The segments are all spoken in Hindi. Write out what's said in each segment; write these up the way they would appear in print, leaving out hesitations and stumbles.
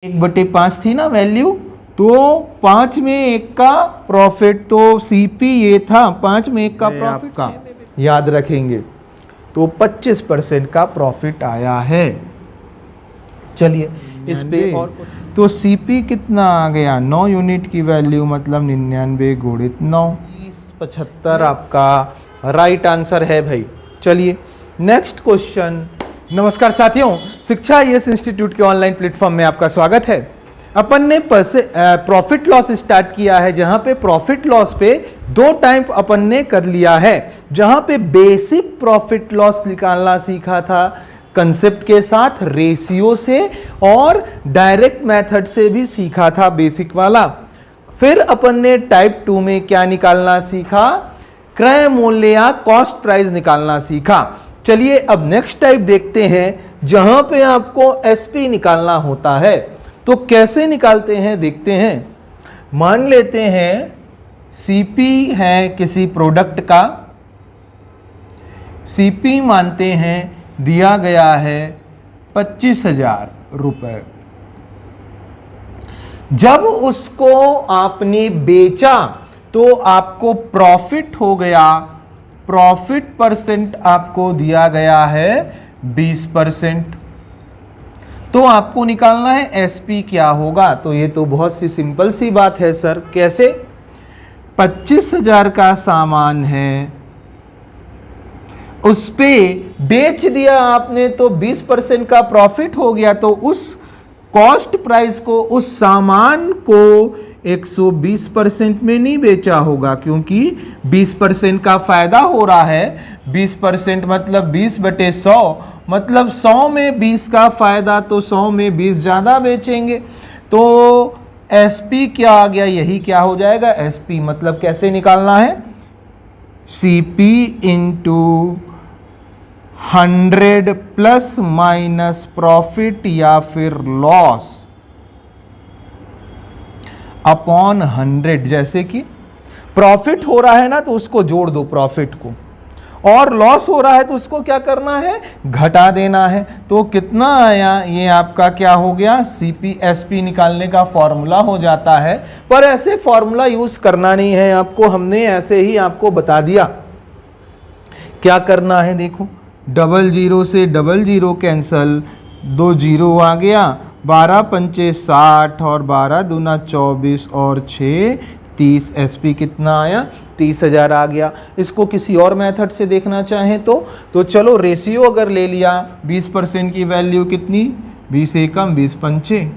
1/5 थी ना वैल्यू, तो 5 में 1 का प्रॉफिट, तो सीपी ये था 5 में 1 का प्रॉफिट का याद रखेंगे, तो 25% का प्रॉफिट आया है। चलिए इस पे और तो सीपी कितना आ गया 9 यूनिट की वैल्यू, मतलब 99 गुणित 9, 75 आपका राइट आंसर है भाई। चलिए नेक्स्ट क्वेश्चन। नमस्कार साथियों, शिक्षा आईएएस इंस्टीट्यूट के ऑनलाइन प्लेटफॉर्म में आपका स्वागत है। अपन ने प्रॉफिट लॉस स्टार्ट किया है, जहां पे प्रॉफिट लॉस पे 2 टाइप अपन ने कर लिया है। जहां पे बेसिक प्रॉफिट लॉस निकालना सीखा था कंसेप्ट के साथ, रेशियो से, और डायरेक्ट मेथड से भी सीखा था बेसिक वाला। फिर अपन ने टाइप 2 में क्या निकालना सीखा, क्रय मूल्य या कॉस्ट प्राइस निकालना सीखा। चलिए अब नेक्स्ट टाइप देखते हैं, जहां पे आपको एसपी निकालना होता है। तो कैसे निकालते हैं देखते हैं। मान लेते हैं सीपी है किसी प्रोडक्ट का, सीपी मानते हैं दिया गया है 25,000 रुपए। जब उसको आपने बेचा तो आपको प्रॉफिट हो गया, प्रॉफिट परसेंट आपको दिया गया है 20%। तो आपको निकालना है एसपी क्या होगा। तो ये तो बहुत सी सिंपल सी बात है सर, कैसे? 25,000 का सामान है, उस पे बेच दिया आपने तो 20% का प्रॉफिट हो गया, तो उस कॉस्ट प्राइस को, उस सामान को 120% में नहीं बेचा होगा, क्योंकि 20% का फायदा हो रहा है। 20% मतलब 20/100, मतलब 100 में 20 का फायदा, तो 100 में 20 ज्यादा बेचेंगे। तो एसपी क्या आ गया, यही क्या हो जाएगा एसपी। मतलब कैसे निकालना है, CP into 100 plus minus profit या फिर लॉस अपॉन 100। जैसे कि प्रॉफिट हो रहा है ना, तो उसको जोड़ दो प्रॉफिट को, और लॉस हो रहा है तो उसको क्या करना है, घटा देना है। तो कितना आया, ये आपका क्या हो गया, सीपी एसपी निकालने का फॉर्मूला हो जाता है। पर ऐसे फॉर्मूला यूज करना नहीं है आपको, हमने ऐसे ही आपको बता दिया। क्या करना है देखो, 00 से 00 कैंसल, 2 जीरो आ गया, 12 पंचे 60 और 12 दूना 24 और 6 30। एसपी कितना आया, 30,000 आ गया। इसको किसी और मेथड से देखना चाहें तो चलो रेशियो अगर ले लिया, 20% की वैल्यू कितनी, 20 एकम 20 पंचे,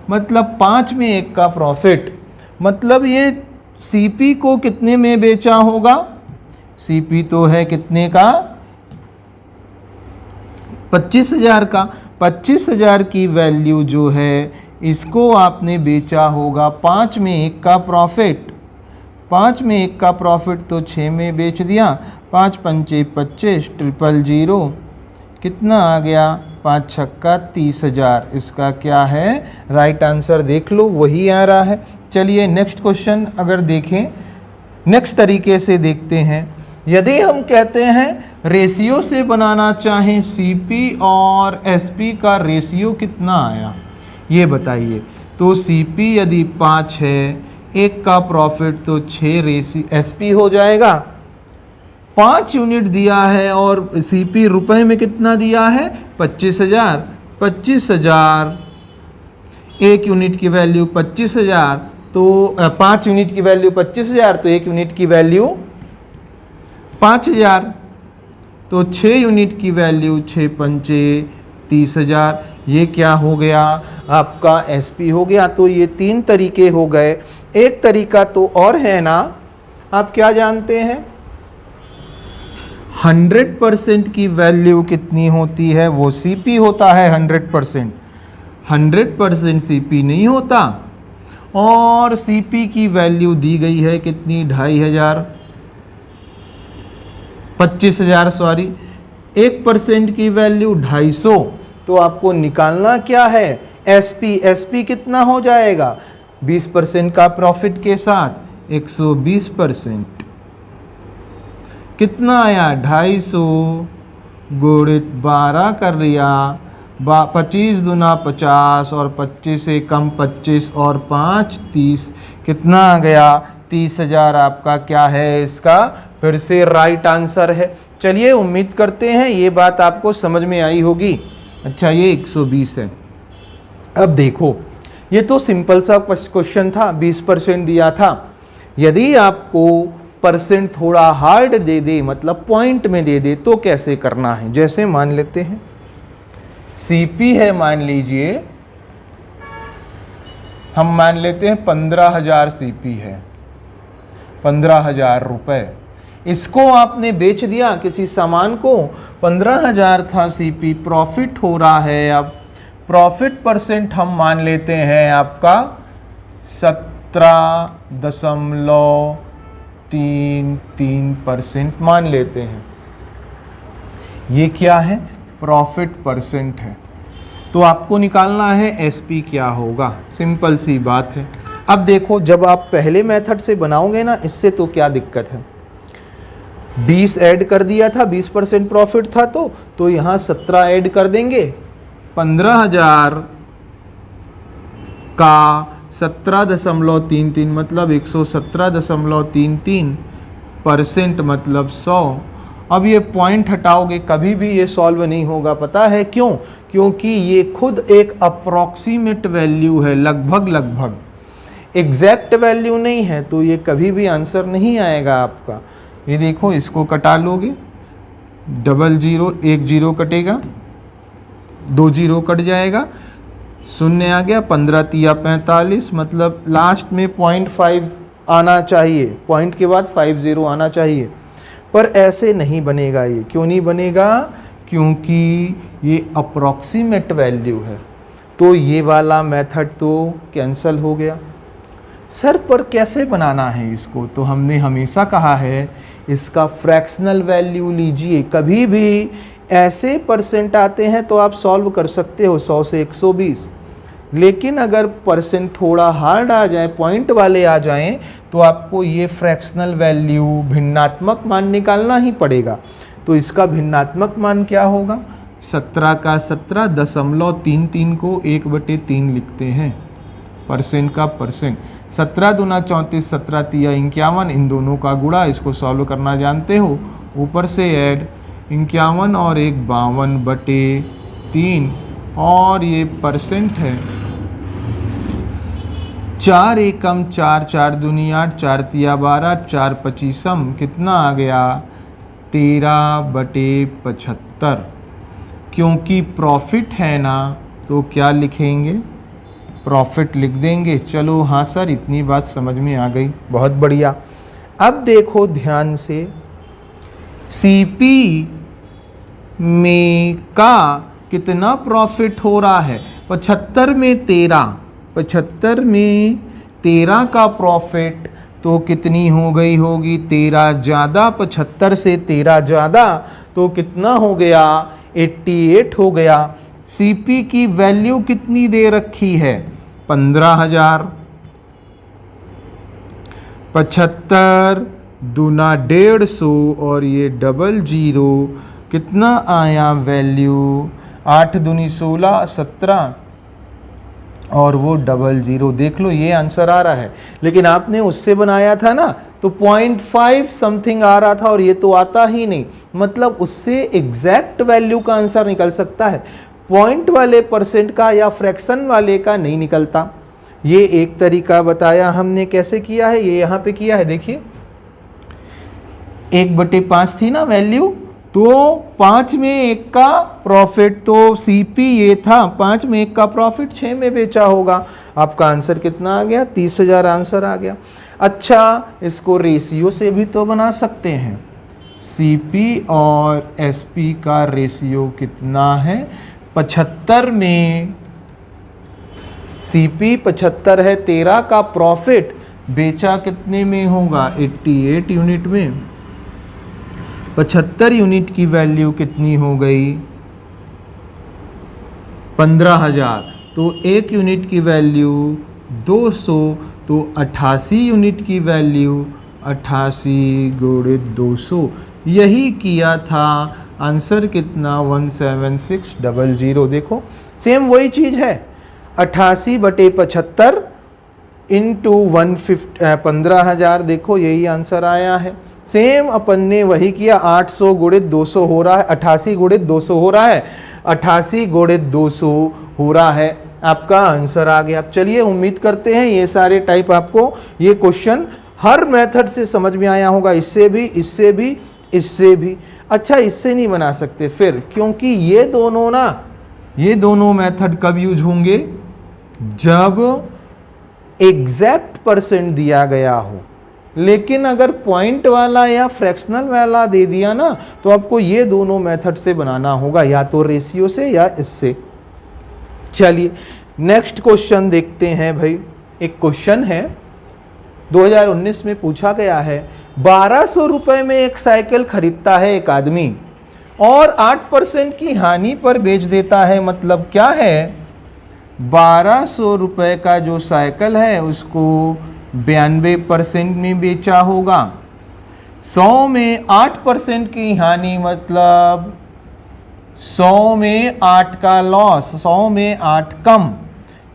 मतलब 5 में 1 का प्रॉफिट। मतलब ये सीपी को कितने में बेचा होगा, सीपी तो है कितने का, 25,000 का। 25,000 की वैल्यू जो है, इसको आपने बेचा होगा 5 में 1 का प्रॉफिट। 5 में 1 का प्रॉफिट तो 6 में बेच दिया, 5 पंचे 25, 000, कितना आ गया, 5 छक्का 30,000। इसका क्या है राइट आंसर, देख लो वही आ रहा है। चलिए नेक्स्ट क्वेश्चन अगर देखें, नेक्स्ट तरीके से देखते हैं। यदि हम कहते हैं रेशियो से बनाना चाहें, सीपी और एसपी का रेशियो कितना आया ये बताइए। तो सीपी यदि 5 है, 1 का प्रॉफिट तो 6 एसपी हो जाएगा। 5 यूनिट दिया है और सीपी रुपए में कितना दिया है, 25,000। 25,000, 1 यूनिट की वैल्यू 25,000, तो 5 यूनिट की वैल्यू 25,000, तो 1 यूनिट की वैल्यू 5,000, तो 6 यूनिट की वैल्यू 6 पंचे 30,000। ये क्या हो गया आपका एसपी हो गया। तो ये 3 तरीके हो गए। एक तरीका तो और है ना, आप क्या जानते हैं, 100% की वैल्यू कितनी होती है, वो सीपी होता है 100%। 100% सीपी नहीं होता, और सीपी की वैल्यू दी गई है कितनी, 2,500, 25,000 सॉरी। 1% की वैल्यू 250। तो आपको निकालना क्या है, एसपी। एसपी कितना हो जाएगा, 20% का प्रॉफिट के साथ 120%। कितना आया, 250 गुणित 12 कर लिया, 25 दूना 50 और 25 से कम 25 और 5 30, कितना आ गया 30,000 आपका क्या है इसका फिर से राइट आंसर है। चलिए उम्मीद करते हैं ये बात आपको समझ में आई होगी। अच्छा ये 120 है। अब देखो ये तो सिंपल सा क्वेश्चन था, 20% दिया था। यदि आपको परसेंट थोड़ा हार्ड दे दे, मतलब पॉइंट में दे दे, तो कैसे करना है। जैसे मान लेते हैं सीपी है, मान लीजिए हम मान लेते हैं 15,000 सीपी है, 15,000 रुपए। इसको आपने बेच दिया किसी सामान को, 15,000 था सीपी, प्रॉफिट हो रहा है। अब प्रॉफिट परसेंट हम मान लेते हैं आपका 17.33% मान लेते हैं। ये क्या है प्रॉफिट परसेंट है। तो आपको निकालना है एसपी क्या होगा, सिंपल सी बात है। अब देखो जब आप पहले मेथड से बनाओगे ना, इससे तो क्या दिक्कत है, 20 ऐड कर दिया था, 20% प्रॉफिट था तो यहाँ 17 ऐड कर देंगे। 15,000 का 17.33 मतलब 117.33% मतलब 100। अब ये पॉइंट हटाओगे कभी भी ये सॉल्व नहीं होगा, पता है क्यों? क्योंकि ये खुद एक अप्रॉक्सीमेट वैल्यू है, लगभग एग्जैक्ट वैल्यू नहीं है, तो ये कभी भी आंसर नहीं आएगा आपका। ये देखो इसको कटा लोगे, 00 1 0 कटेगा, 2 0 कट जाएगा, 0 आ गया, 15 तिया 45 मतलब लास्ट में 0.5 आना चाहिए, पॉइंट के बाद 50 आना चाहिए। पर ऐसे नहीं बनेगा। ये क्यों नहीं बनेगा? क्योंकि ये अप्रॉक्सीमेट वैल्यू है। तो ये वाला मेथड तो कैंसिल हो गया। सर पर कैसे बनाना है इसको? तो हमने हमेशा कहा है इसका फ्रैक्शनल वैल्यू लीजिए। कभी भी ऐसे परसेंट आते हैं तो आप सॉल्व कर सकते हो 100 से 120, लेकिन अगर परसेंट थोड़ा हार्ड आ जाए, पॉइंट वाले आ जाएं, तो आपको ये फ्रैक्शनल वैल्यू भिन्नात्मक मान निकालना ही पड़ेगा। तो इसका भिन्नात्मक मान क्या होगा? 17 का 17.33 को 1/3 लिखते हैं, परसेंट का परसेंट। 17 दूना 34, 17 तिया 51, इन दोनों का गुणा, इसको सॉल्व करना जानते हो। ऊपर से ऐड 51 और 1 52/3 और ये परसेंट है। 4 एकम 4, 4 दूनी 8, 4 तिया 12, 4 पचीसम, कितना आ गया 13/75। क्योंकि प्रॉफिट है ना, तो क्या लिखेंगे? प्रॉफिट लिख देंगे। चलो हाँ सर, इतनी बात समझ में आ गई, बहुत बढ़िया। अब देखो ध्यान से, सीपी में का कितना प्रॉफिट हो रहा है? 75 में 13, 75 में 13 का प्रॉफिट, तो कितनी हो गई होगी? 13 ज़्यादा, 75 से 13 ज़्यादा, तो कितना हो गया? 88 हो गया। सीपी की वैल्यू कितनी दे रखी है? 15,000। 75 दूना 150 और ये 00, कितना आया वैल्यू? 8 दूनी 16, 17 और वो 00। देख लो ये आंसर आ रहा है, लेकिन आपने उससे बनाया था ना, तो 0.5 समथिंग आ रहा था और ये तो आता ही नहीं। मतलब उससे एग्जैक्ट वैल्यू का आंसर निकल सकता है, पॉइंट वाले परसेंट का या फ्रैक्शन वाले का नहीं निकलता। ये एक तरीका बताया हमने कैसे किया है, ये यहाँ पे किया है। देखिए 1/5 थी ना वैल्यू, तो 5 में 1 का प्रॉफिट, तो सीपी ये था, 5 में 1 का प्रॉफिट 6 में बेचा होगा। आपका आंसर कितना आ गया? 30,000 आंसर आ गया। अच्छा, इसको रेशियो से भी तो बना सकते हैं। सीपी और एसपी का रेशियो कितना है? 75 में सीपी 75 है, 13 का प्रॉफिट बेचा कितने में होगा? 88 यूनिट में। 75 यूनिट की वैल्यू कितनी हो गई? 15,000। तो 1 यूनिट की वैल्यू 200, तो 88 यूनिट की वैल्यू 88 × 200। यही किया था आंसर कितना 17600। देखो सेम वही चीज़ है, 88/75 इंटू 15,000, देखो यही आंसर आया है। सेम अपन ने वही किया, 800 गुणित 200 हो रहा है, 88 गुणित 200 हो रहा है, 88 गुणित 200 हो रहा है, आपका आंसर आ गया। चलिए उम्मीद करते हैं ये सारे टाइप आपको ये क्वेश्चन हर मेथड से समझ में आया होगा, इससे भी, इससे भी, इससे भी। अच्छा इससे नहीं बना सकते फिर, क्योंकि ये दोनों ना, ये दोनों मेथड कब यूज होंगे, जब एग्जैक्ट परसेंट दिया गया हो। लेकिन अगर पॉइंट वाला या फ्रैक्शनल वाला दे दिया ना, तो आपको ये दोनों मेथड से बनाना होगा, या तो रेशियो से या इससे। चलिए नेक्स्ट क्वेश्चन देखते हैं भाई। एक क्वेश्चन है 2019 में पूछा गया है, 1200 रुपए में एक साइकिल खरीदता है एक आदमी और 8% की हानि पर बेच देता है। मतलब क्या है, 1200 रुपए का जो साइकिल है उसको 92% में बेचा होगा, 100 में 8% की हानि, मतलब 100 में 8 का लॉस, 100 में 8 कम,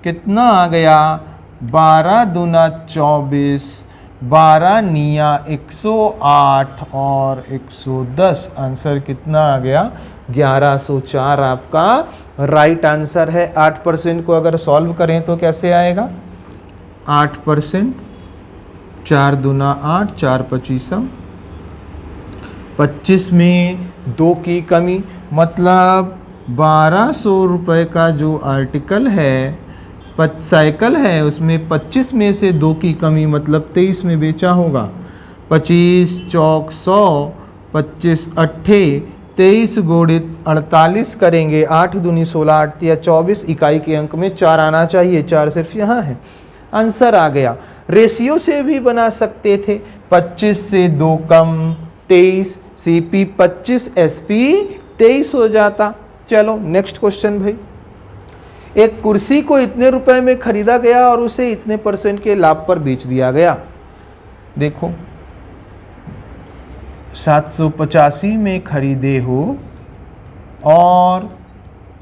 कितना आ गया, 12 दूना 24, 12 निया 108 और 110, आंसर कितना आ गया, 1104 आपका राइट आंसर है। 8% को अगर सॉल्व करें तो कैसे आएगा, 8%, 4 दूना 8, 4 पचीसम, 25 में 2 की कमी, मतलब 1200 रुपये का जो आर्टिकल है, साइकिल है, उसमें 25 में से 2 की कमी, मतलब 23 में बेचा होगा। 25 चौक 100, 25 अट्ठे 23 गुणित 48 करेंगे, 8 दूनी 16, 8 तिया 24, इकाई के अंक में 4 आना चाहिए, 4 सिर्फ यहाँ है, आंसर आ गया। रेशियो से भी बना सकते थे, 25 से 2 कम 23, CP 25, SP 23 हो जाता। चलो नेक्स्ट क्वेश्चन भाई। एक कुर्सी को इतने रुपए में खरीदा गया और उसे इतने % के लाभ पर बेच दिया गया। देखो 785 में खरीदे हो और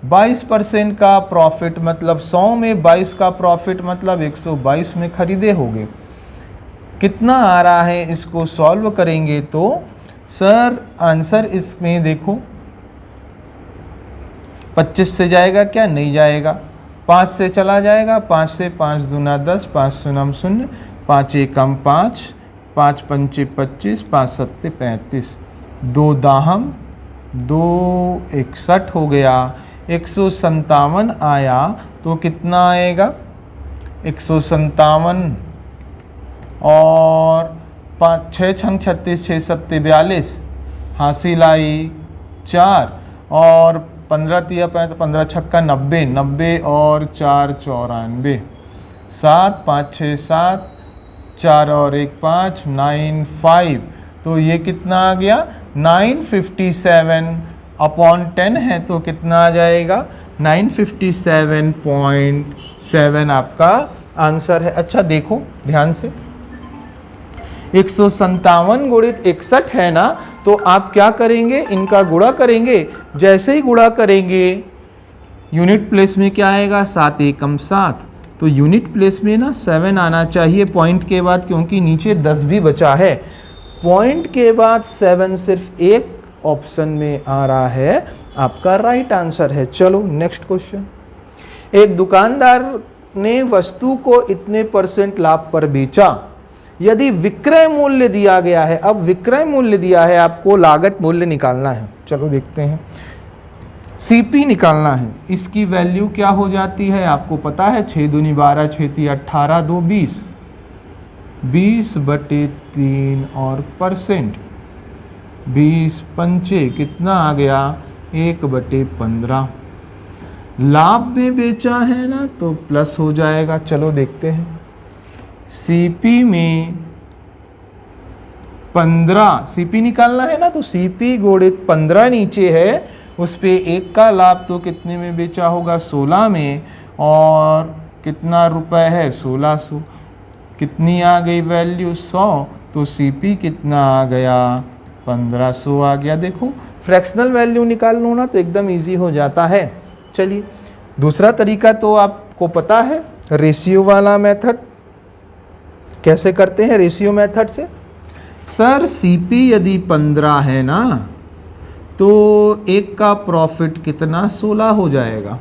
22% का प्रॉफिट, मतलब 100 में 22 का प्रॉफिट, मतलब 122 में खरीदे होगे। कितना आ रहा है, इसको सॉल्व करेंगे तो सर आंसर इसमें देखो 25 से जाएगा क्या, नहीं जाएगा, 5 से चला जाएगा, 5 से 5 दूना 10, 5 शून्य 0, 5 एकम 5, 5 पंचे 25, 5 सत्ते 35, 2 दाहम 2 61 हो गया, 157 आया तो कितना आएगा, 157 और 5 6 छंग 36, 6 सत्ते 42, हासिल आई 4 और 15 तिया 15 छक्का 90, 90 और 4 94, 7 5 6 7, 4 और 1 5, 9 5, तो ये कितना आ गया, 957 अपॉन 10 है तो कितना आ जाएगा, 957.7 आपका आंसर है। अच्छा देखो ध्यान से, 157 गुणित 61 है ना, तो आप क्या करेंगे, इनका गुणा करेंगे। जैसे ही गुणा करेंगे यूनिट प्लेस में क्या आएगा, 7 एकम 7, तो यूनिट प्लेस में ना 7 आना चाहिए पॉइंट के बाद, क्योंकि नीचे 10 भी बचा है। पॉइंट के बाद 7 सिर्फ एक ऑप्शन में आ रहा है, आपका राइट आंसर है। चलो नेक्स्ट क्वेश्चन। एक दुकानदार ने वस्तु को इतने % लाभ पर बेचा। यदि विक्रय मूल्य दिया गया है, अब विक्रय मूल्य दिया है, आपको लागत मूल्य निकालना है। चलो देखते हैं, CP निकालना है। इसकी वैल्यू क्या हो जाती है आपको पता है, 6 दूनी 12, 6 ती 18, 2 20, 20/3 और %, 20 पंचे कितना आ गया, 1/15। लाभ में बेचा है ना तो प्लस हो जाएगा। चलो देखते हैं, CP में 15, CP निकालना है ना, तो CP गुणित 15 नीचे है, उस पे 1 का लाभ, तो कितने में बेचा होगा, 16 में, और कितना रुपए है, 1600, कितनी आ गई वैल्यू, 100, तो CP कितना आ गया, 1500 आ गया। देखो फ्रैक्शनल वैल्यू निकाल लो ना तो एकदम इजी हो जाता है। चलिए दूसरा तरीका तो आपको पता है, रेशियो वाला मेथड। कैसे करते हैं रेशियो मेथड से? सर सीपी यदि 15 है ना तो एक का प्रॉफिट कितना 16 हो जाएगा।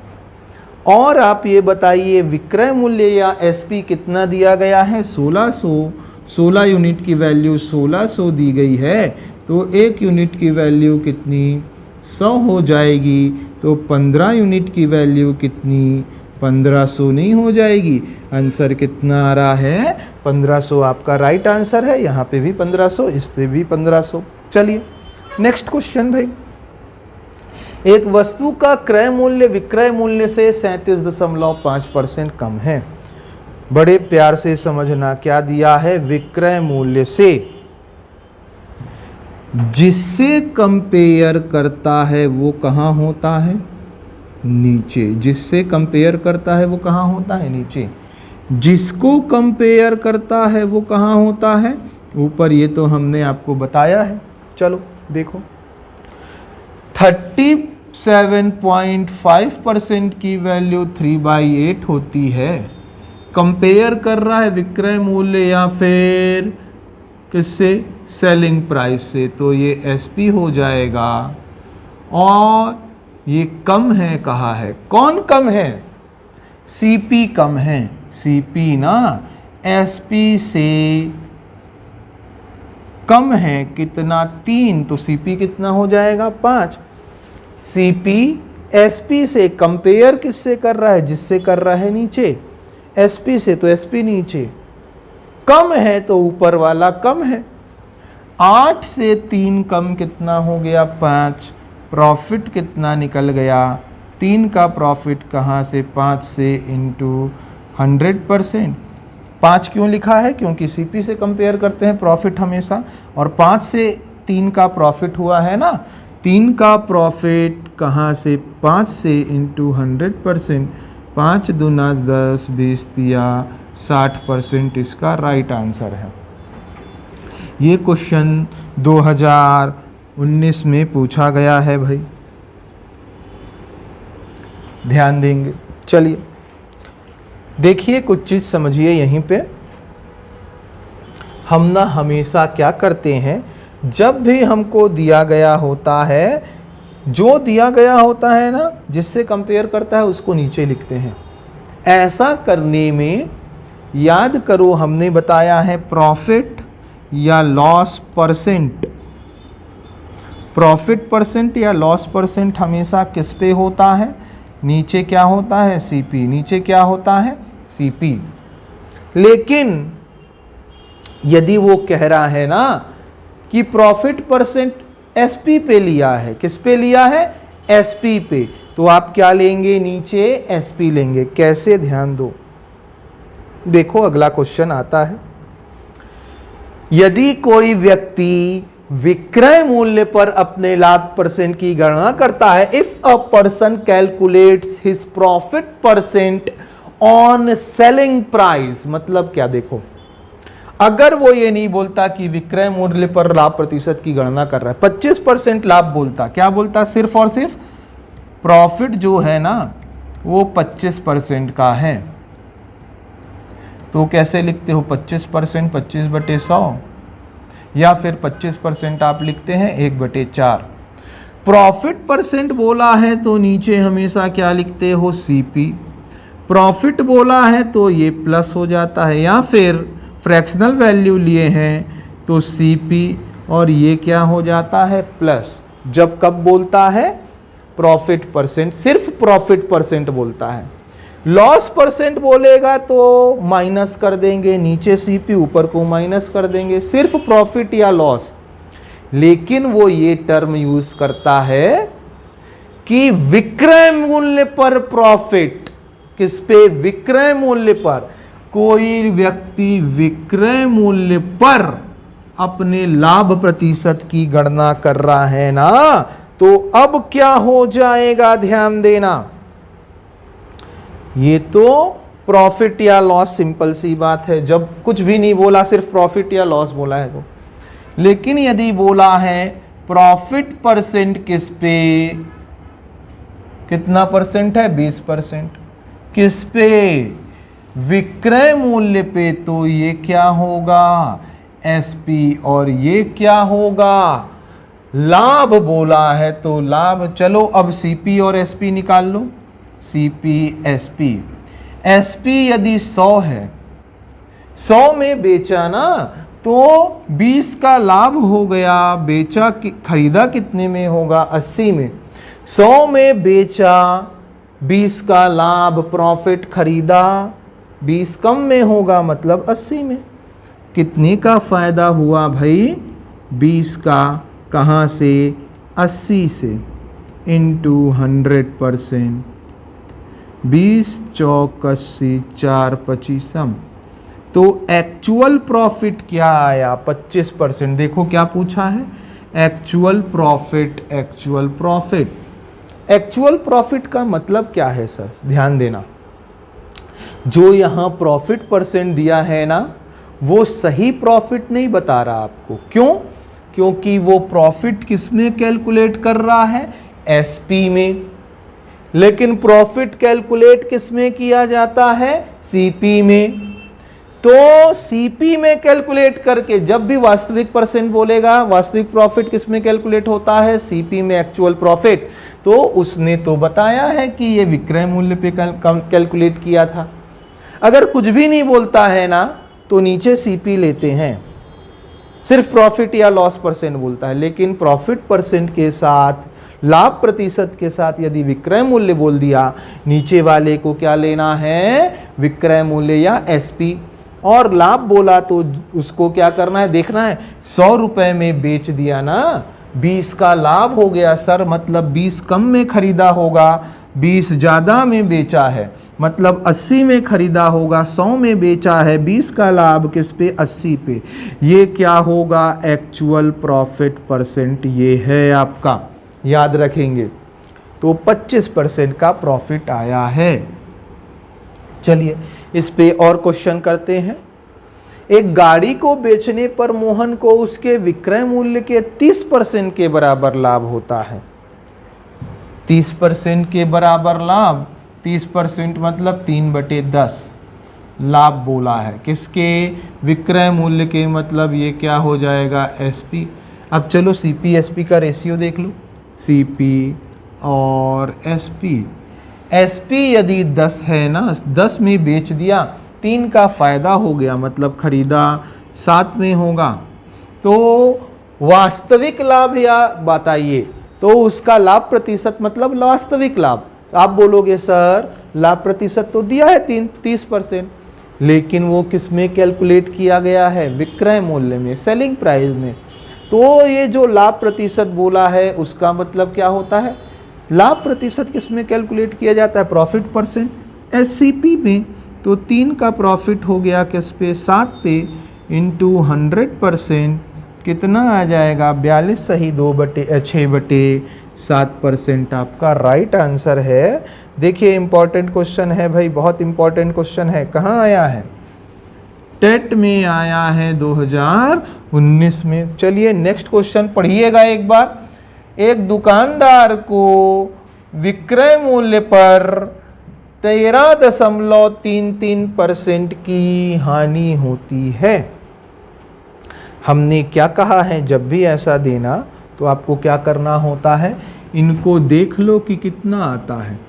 और आप ये बताइए विक्रय मूल्य या एसपी कितना दिया गया है? 1600। 16 यूनिट की वैल्यू 1600 दी गई है तो एक यूनिट की वैल्यू कितनी 100 हो जाएगी। तो 15 यूनिट की वैल्यू कितनी 1500 नहीं हो जाएगी। आंसर कितना आ रहा है? 1500 आपका राइट आंसर है। यहाँ पे भी 1500, इससे भी 1500। चलिए नेक्स्ट क्वेश्चन भाई। एक वस्तु का क्रय मूल्य विक्रय मूल्य से 37.5% कम है। बड़े प्यार से समझना, क्या दिया है? विक्रय मूल्य से। जिससे कंपेयर करता है वो कहाँ होता है? नीचे। जिससे कंपेयर करता है वो कहाँ होता है? नीचे। जिसको कंपेयर करता है वो कहाँ होता है? ऊपर। ये तो हमने आपको बताया है। चलो देखो 37.5% की वैल्यू 3/8 होती है। कंपेयर कर रहा है विक्रय मूल्य या फिर किससे? सेलिंग प्राइस से। तो ये एसपी हो जाएगा। और ये कम है, कहा है? कौन कम है? सीपी कम है। सीपी ना एसपी से कम है कितना? 3। तो सीपी कितना हो जाएगा? 5। सीपी एसपी से कंपेयर किससे कर रहा है? जिससे कर रहा है नीचे। एसपी से, तो एसपी नीचे। कम है तो ऊपर वाला कम है। 8 से 3 कम कितना हो गया? 5। प्रॉफिट कितना निकल गया? 3 का प्रॉफिट कहाँ से? 5 से इंटू 100%। 5 क्यों लिखा है? क्योंकि सीपी से कंपेयर करते हैं प्रॉफिट हमेशा। और 5 से 3 का प्रॉफिट हुआ है ना। 3 का प्रॉफिट कहाँ से? 5 से इंटू 100%। 5 दूना 10, 20 दिया 60%। इसका राइट आंसर है। ये क्वेश्चन 2019 में पूछा गया है भाई, ध्यान देंगे। चलिए देखिए कुछ चीज समझिए। यहीं पे हम ना हमेशा क्या करते हैं, जब भी हमको दिया गया होता है, जो दिया गया होता है ना जिससे कंपेयर करता है उसको नीचे लिखते हैं। ऐसा करने में याद करो हमने बताया है प्रॉफिट या लॉस परसेंट। प्रॉफिट परसेंट या लॉस परसेंट हमेशा किस पे होता है? नीचे क्या होता है? सीपी। नीचे क्या होता है? सीपी। लेकिन यदि वो कह रहा है ना कि प्रॉफिट परसेंट एसपी पे लिया है, किस पे लिया है? एसपी पे, तो आप क्या लेंगे? नीचे एसपी लेंगे। कैसे? ध्यान दो। देखो अगला क्वेश्चन आता है। यदि कोई व्यक्ति विक्रय मूल्य पर अपने लाभ परसेंट की गणना करता है, if a person calculates his profit percent on selling price, मतलब क्या? देखो अगर वो ये नहीं बोलता कि विक्रय मूल्य पर लाभ प्रतिशत की गणना कर रहा है, 25% लाभ बोलता, क्या बोलता? सिर्फ और सिर्फ प्रॉफिट जो है ना वो 25% का है। तो कैसे लिखते हो? 25%, 25/100, या फिर 25% आप लिखते हैं 1/4। प्रॉफिट परसेंट बोला है तो नीचे हमेशा क्या लिखते हो? सीपी। प्रॉफिट बोला है तो ये प्लस हो जाता है, या फिर फ्रैक्शनल वैल्यू लिए हैं तो सीपी और ये क्या हो जाता है? प्लस। जब कब बोलता है? प्रॉफिट परसेंट, सिर्फ प्रॉफिट परसेंट बोलता है। लॉस परसेंट बोलेगा तो माइनस कर देंगे, नीचे सीपी ऊपर को माइनस कर देंगे, सिर्फ प्रॉफिट या लॉस। लेकिन वो ये टर्म यूज करता है कि विक्रय मूल्य पर प्रॉफिट। किस पे? विक्रय मूल्य पर। कोई व्यक्ति विक्रय मूल्य पर अपने लाभ प्रतिशत की गणना कर रहा है ना, तो अब क्या हो जाएगा? ध्यान देना। ये तो प्रॉफिट या लॉस, सिंपल सी बात है। जब कुछ भी नहीं बोला, सिर्फ प्रॉफिट या लॉस बोला है तो। लेकिन यदि बोला है प्रॉफिट परसेंट किस पे, कितना परसेंट है, 20%। किस पे, विक्रय मूल्य पे, तो ये क्या होगा, एसपी। और ये क्या होगा, लाभ बोला है तो लाभ। चलो अब सीपी और एसपी निकाल लो। सीपी एसपी, एसपी यदि 100 है, 100 में बेचा ना तो 20 का लाभ हो गया। बेचा खरीदा कितने में होगा, 80 में। 100 में बेचा, 20 का लाभ, प्रॉफिट, खरीदा 20 कम में होगा, मतलब 80 में। कितने का फायदा हुआ भाई, 20 का। कहाँ से, 80 से, इंटू 100%। 20 चौक 80, 4 25। तो एक्चुअल प्रॉफिट क्या आया, 25%। देखो क्या पूछा है, actual profit. Actual profit, actual profit का मतलब क्या है सर, ध्यान देना। जो यहाँ प्रॉफिट परसेंट दिया है ना, वो सही प्रॉफिट नहीं बता रहा आपको। क्यों, क्योंकि वो प्रॉफिट किस में कैलकुलेट कर रहा है, एसपी में। लेकिन प्रॉफिट कैलकुलेट किस में किया जाता है, सीपी में। तो सीपी में कैलकुलेट करके जब भी वास्तविक परसेंट बोलेगा, वास्तविक प्रॉफिट किस में कैलकुलेट होता है, सीपी में, एक्चुअल प्रॉफिट। तो उसने तो बताया है कि ये विक्रय मूल्य पे कैलकुलेट किया था। अगर कुछ भी नहीं बोलता है ना, तो नीचे सीपी लेते हैं, सिर्फ प्रॉफिट या लॉस परसेंट बोलता है। लेकिन प्रॉफिट परसेंट के साथ, लाभ प्रतिशत के साथ यदि विक्रय मूल्य बोल दिया, नीचे वाले को क्या लेना है, विक्रय मूल्य या एसपी। और लाभ बोला तो उसको क्या करना है, देखना है। 100 रुपए में बेच दिया ना, 20 का लाभ हो गया सर, मतलब 20 कम में खरीदा होगा, 20 ज़्यादा में बेचा है, मतलब 80 में खरीदा होगा, 100 में बेचा है, 20 का लाभ किस पे, 80 पे। ये क्या होगा, एक्चुअल प्रॉफिट परसेंट ये है आपका, याद रखेंगे। तो 25% का प्रॉफिट आया है। चलिए इस पे और क्वेश्चन करते हैं। एक गाड़ी को बेचने पर मोहन को उसके विक्रय मूल्य के 30% के बराबर लाभ होता है। 30% के बराबर लाभ, 30% मतलब 3/10 लाभ बोला है। किसके, विक्रय मूल्य के, मतलब ये क्या हो जाएगा, एसपी। अब चलो सीपी एसपी का रेशियो देख लो। सीपी और एसपी, एसपी यदि 10 है ना, 10 में बेच दिया, 3 का फायदा हो गया, मतलब खरीदा 7 में होगा। तो वास्तविक लाभ या बताइए, तो उसका लाभ प्रतिशत मतलब वास्तविक लाभ। आप बोलोगे सर लाभ प्रतिशत तो दिया है 30%, लेकिन वो किस में कैलकुलेट किया गया है, विक्रय मूल्य में, सेलिंग प्राइस में। तो ये जो लाभ प्रतिशत बोला है, उसका मतलब क्या होता है, लाभ प्रतिशत किस में कैलकुलेट किया जाता है, प्रॉफिट परसेंट, एससीपी में। तो 3 का प्रॉफिट हो गया किस पे, 7 पे, इंटू 100%। कितना आ जाएगा, 42 सही 6/7% आपका राइट आंसर है। देखिए इंपॉर्टेंट क्वेश्चन है भाई, बहुत इंपॉर्टेंट क्वेश्चन है। कहाँ आया है, टेट में आया है 2019 में। चलिए नेक्स्ट क्वेश्चन पढ़िएगा एक बार। एक दुकानदार को विक्रय मूल्य पर 13.33% की हानि होती है। हमने क्या कहा है, जब भी ऐसा देना तो आपको क्या करना होता है, इनको देख लो कि कितना आता है।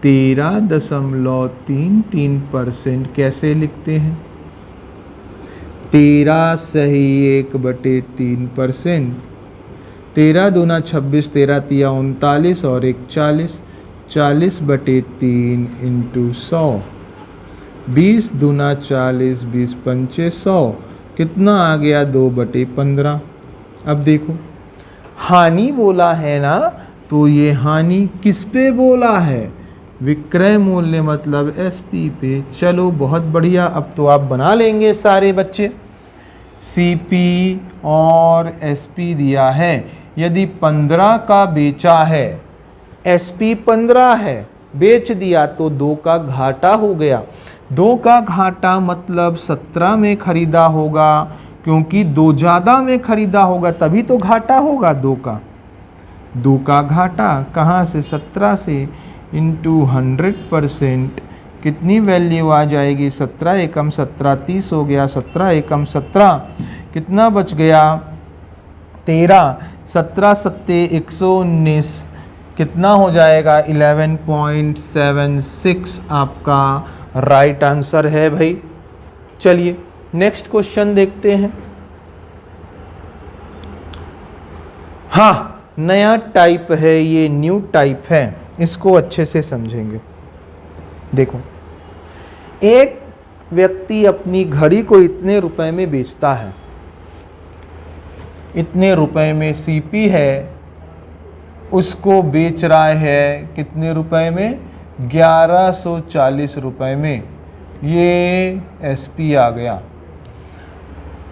13.33% कैसे लिखते हैं, 13 सही 1/3%। 13 दूना 26, 13 तिया 39 और 1 40, 40/3 इंटू 100। 20 दूना 40, 20 पंचे 100, कितना आ गया 2/15। अब देखो हानि बोला है ना, तो ये हानि किस पे बोला है, विक्रय मूल्य मतलब एसपी पे। चलो बहुत बढ़िया, अब तो आप बना लेंगे सारे बच्चे। सीपी और एसपी दिया है, यदि 15 का बेचा है, एसपी 15 है, बेच दिया तो 2 का घाटा हो गया। 2 का घाटा मतलब 17 में खरीदा होगा, क्योंकि 2 ज़्यादा में खरीदा होगा तभी तो घाटा होगा 2 का घाटा। कहाँ से? 17 से इंटू 100%। कितनी वैल्यू आ जाएगी? 17 एकम 17 30 हो गया। 17 एकम 17 कितना बच गया? 13। 17 सत्ते 119 कितना हो जाएगा? 11.76 आपका राइट आंसर है भाई। चलिए नेक्स्ट क्वेश्चन देखते हैं। हाँ, नया टाइप है, ये न्यू टाइप है, इसको अच्छे से समझेंगे। देखो, एक व्यक्ति अपनी घड़ी को इतने रुपए में बेचता है, इतने रुपए में सीपी है, उसको बेच रहा है कितने रुपए में? 1140 रुपए में। ये एसपी आ गया।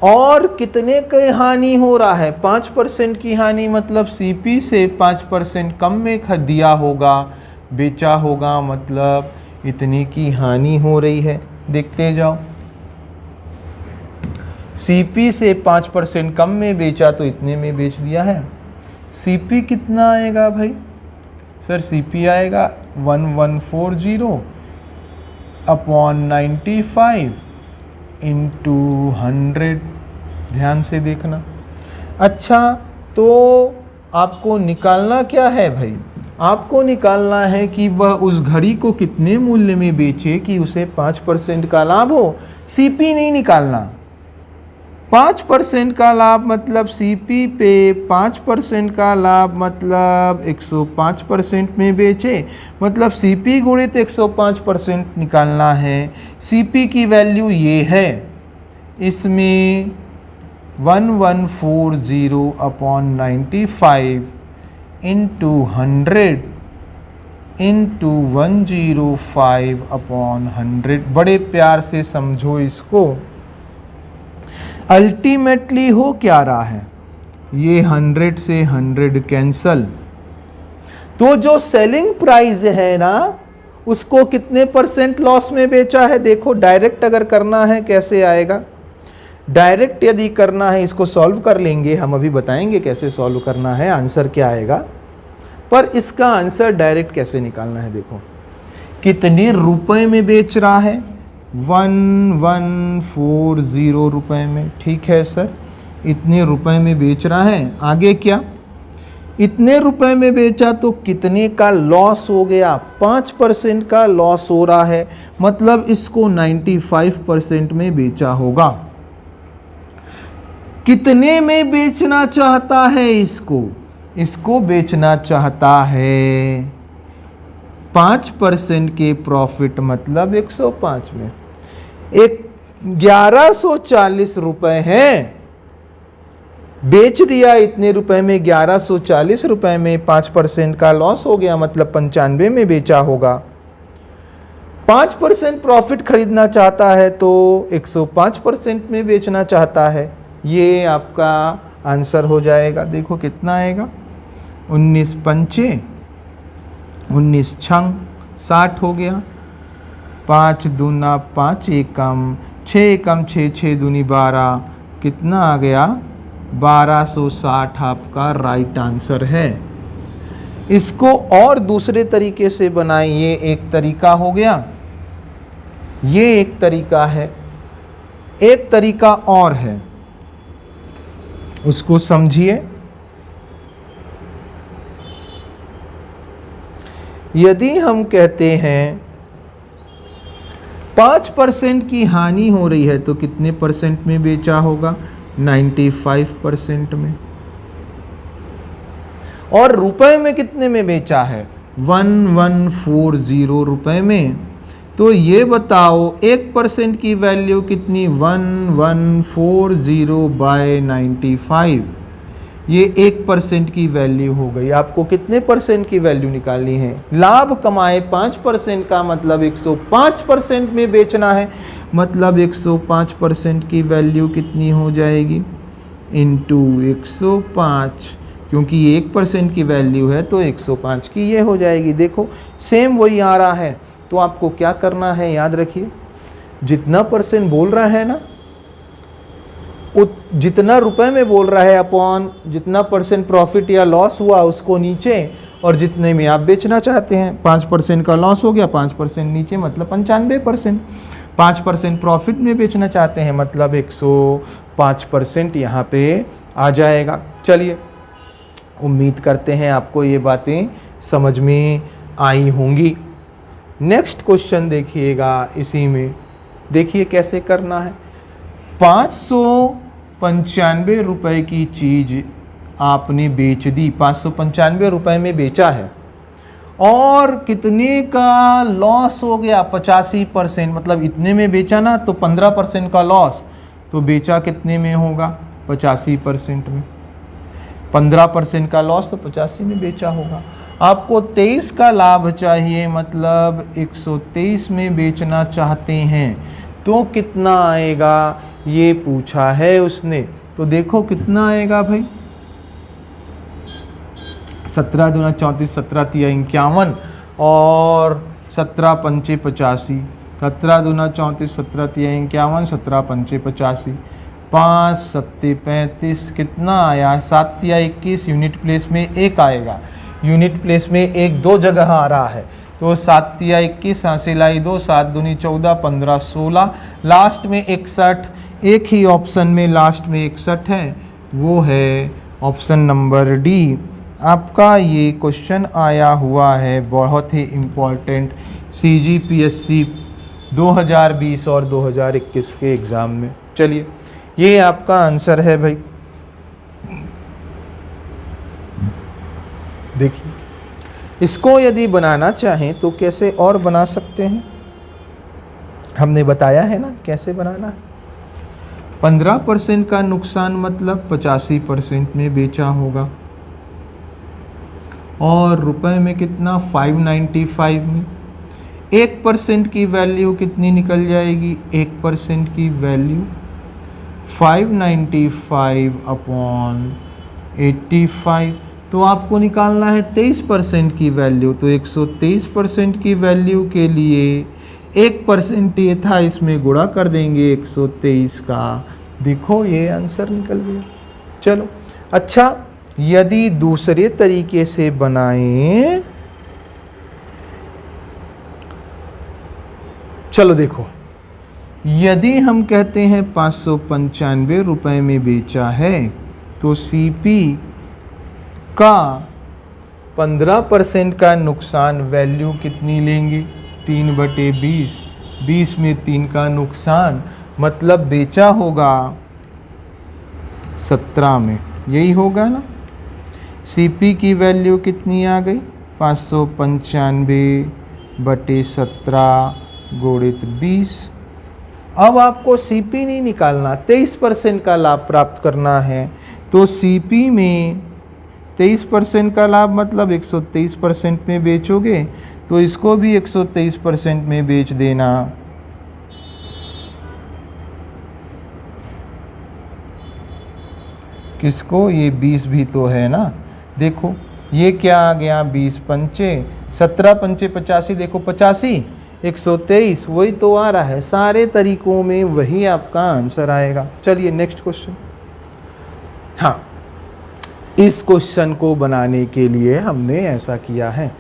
और कितने की हानि हो रहा है? 5% की हानि, मतलब सीपी से 5% कम में खरीदा होगा, बेचा होगा, मतलब इतने की हानि हो रही है। देखते जाओ, सीपी से 5% कम में बेचा तो इतने में बेच दिया है। सीपी कितना आएगा भाई? सर सीपी आएगा 1140 अपॉन 95 इंटू 100। ध्यान से देखना। अच्छा, तो आपको निकालना क्या है भाई? आपको निकालना है कि वह उस घड़ी को कितने मूल्य में बेचे कि उसे 5% का लाभ हो। सीपी नहीं निकालना। 5% का लाभ मतलब सीपी पे 5% का लाभ मतलब 105% में बेचे, मतलब सीपी गुणित 105% निकालना है। सीपी की वैल्यू ये है, इसमें 1140 अपॉन 95 इंटू 100 इंटू 105 अपॉन 100। बड़े प्यार से समझो इसको। अल्टीमेटली हो क्या रहा है? ये 100 से 100 कैंसल, तो जो सेलिंग प्राइस है ना, उसको कितने % लॉस में बेचा है? देखो, डायरेक्ट अगर करना है कैसे आएगा? डायरेक्ट यदि करना है, इसको सॉल्व कर लेंगे, हम अभी बताएंगे कैसे सॉल्व करना है, आंसर क्या आएगा। पर इसका आंसर डायरेक्ट कैसे निकालना है? देखो, कितने रुपए में बेच रहा है? 1140 रुपए में। ठीक है सर, इतने रुपए में बेच रहा है। आगे क्या? इतने रुपए में बेचा तो कितने का लॉस हो गया? 5% का लॉस हो रहा है, मतलब इसको 95% में बेचा होगा। कितने में बेचना चाहता है इसको? इसको बेचना चाहता है 5% के प्रॉफिट, मतलब 105 में। 1140 रुपए हैं, बेच दिया इतने रुपए में, 1140 रुपए में 5% का लॉस हो गया, मतलब 95 में बेचा होगा। 5% प्रॉफिट खरीदना चाहता है तो 105% में बेचना चाहता है। ये आपका आंसर हो जाएगा। देखो कितना आएगा? 19 पंचे 19 छंग 60 हो गया। 5 दूना 5 एकम 6 एकम 6 6 दूनी 12, कितना आ गया? 1260 आपका राइट आंसर है। इसको और दूसरे तरीके से बनाएं। ये एक तरीका हो गया, ये एक तरीका है, एक तरीका और है, उसको समझिए। यदि हम कहते हैं 5% की हानि हो रही है तो कितने % में बेचा होगा? 95% में। और रुपए में कितने में बेचा है? 1140 रुपए में। तो ये बताओ 1% की वैल्यू कितनी? 1140 बाय 95, ये 1% की वैल्यू हो गई। आपको कितने % की वैल्यू निकालनी है? लाभ कमाए 5% का, मतलब 105% में बेचना है, मतलब 105% की वैल्यू कितनी हो जाएगी? इंटू 105, क्योंकि 1% की वैल्यू है तो 105 की ये हो जाएगी। देखो सेम वही आ रहा है। तो आपको क्या करना है, याद रखिए, जितना % बोल रहा है ना, जितना रुपए में बोल रहा है अपॉन जितना परसेंट प्रॉफिट या लॉस हुआ उसको नीचे, और जितने में आप बेचना चाहते हैं 5% का लॉस हो गया, 5% नीचे मतलब 95%। 5% प्रॉफिट में बेचना चाहते हैं मतलब 105% यहाँ पे आ जाएगा। चलिए, उम्मीद करते हैं आपको ये बातें समझ में आई होंगी। नेक्स्ट क्वेश्चन देखिएगा, इसी में देखिए कैसे करना है। 595 रुपए की चीज़ आपने बेच दी, 595 रुपए में बेचा है, और कितने का लॉस हो गया? 85%। मतलब इतने में बेचा ना तो 15% का लॉस, तो बेचा कितने में होगा? 85% में। 15% का लॉस तो 85 में बेचा होगा। आपको 23 का लाभ चाहिए, मतलब 123 में बेचना चाहते हैं, तो कितना आएगा ये पूछा है उसने। तो देखो कितना आएगा भाई, 17 दूना 34, 17 तिया 51 और 17 पंचे 85। 17 दूना 34, 17 तिया 51, 17 पंचे 85, 5 सत्ते 35, कितना आया? 7 तिया 21। यूनिट प्लेस में 1 आएगा, यूनिट प्लेस में 1 2 जगह आ रहा है, तो 7 तिया 21, हासिलाई 2, 7 दूनी 14, 15 16, लास्ट में 61। एक ही ऑप्शन में लास्ट में 61 है, वो है ऑप्शन नंबर डी। आपका ये क्वेश्चन आया हुआ है बहुत ही इम्पोर्टेंट CGPSC 2020 और 2021 के एग्ज़ाम में। चलिए, ये आपका आंसर है भाई। देखिए, इसको यदि बनाना चाहें तो कैसे और बना सकते हैं, हमने बताया है ना कैसे बनाना है। 15% का नुकसान मतलब 85% में बेचा होगा, और रुपए में कितना? 595 में। 1% की वैल्यू कितनी निकल जाएगी? 1% की वैल्यू 595 अपॉन 85, तो आपको निकालना है 23% की वैल्यू। तो 123% की वैल्यू के लिए 1% ये था, इसमें गुणा कर देंगे 123 का। देखो ये आंसर निकल गया। चलो, अच्छा, यदि दूसरे तरीके से बनाएं, चलो देखो, यदि हम कहते हैं 595 रुपए में बेचा है, तो CP का 15% का नुकसान वैल्यू कितनी लेंगे? 3/20, 20 में 3 का नुकसान, मतलब बेचा होगा 17 में, यही होगा ना। CP की वैल्यू कितनी आ गई? 595/17 गुणित 20। अब आपको CP नहीं निकालना, 23% का लाभ प्राप्त करना है, तो CP में 23% का लाभ मतलब 123% में बेचोगे, तो इसको भी 123% में बेच देना। किसको? ये 20 भी तो है ना। देखो ये क्या आ गया? 20 पंचे 17 पंचे 85, देखो 85 123, वही तो आ रहा है। सारे तरीकों में वही आपका आंसर आएगा। चलिए नेक्स्ट क्वेश्चन। हाँ, इस क्वेश्चन को बनाने के लिए हमने ऐसा किया है।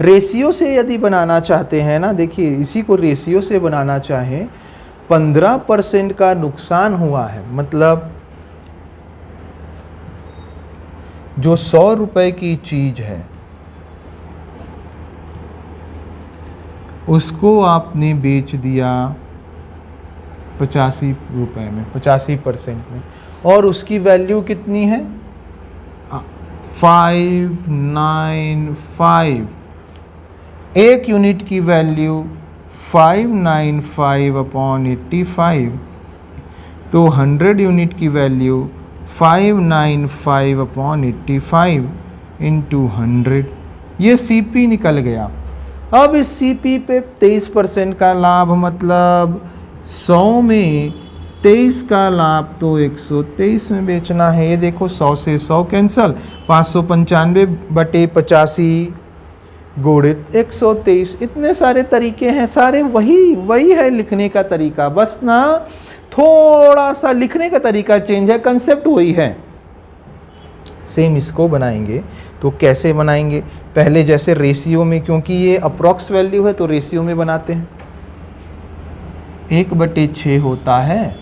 रेशियो से यदि बनाना चाहते हैं ना, देखिए इसी को रेशियो से बनाना चाहें, 15% का नुकसान हुआ है, मतलब जो 100 रुपए की चीज है उसको आपने बेच दिया 85 रुपए में, 85% में, और उसकी वैल्यू कितनी है? 595। एक यूनिट की वैल्यू 595/85, तो 100 यूनिट की वैल्यू 595/85 इंटू 100, ये CP निकल गया। अब इस CP पे 23% का लाभ, मतलब 100 में 23 का लाभ, तो 123 में बेचना है। ये देखो 100 से 100 कैंसल, 595/85 गुणित 123। इतने सारे तरीके हैं, सारे वही है लिखने का तरीका, बस ना थोड़ा सा लिखने का तरीका चेंज है, कंसेप्ट वही है। सेम इसको बनाएंगे तो कैसे बनाएंगे, पहले जैसे रेशियो में, क्योंकि ये अप्रॉक्स वैल्यू है तो रेशियो में बनाते हैं। 1/6 होता है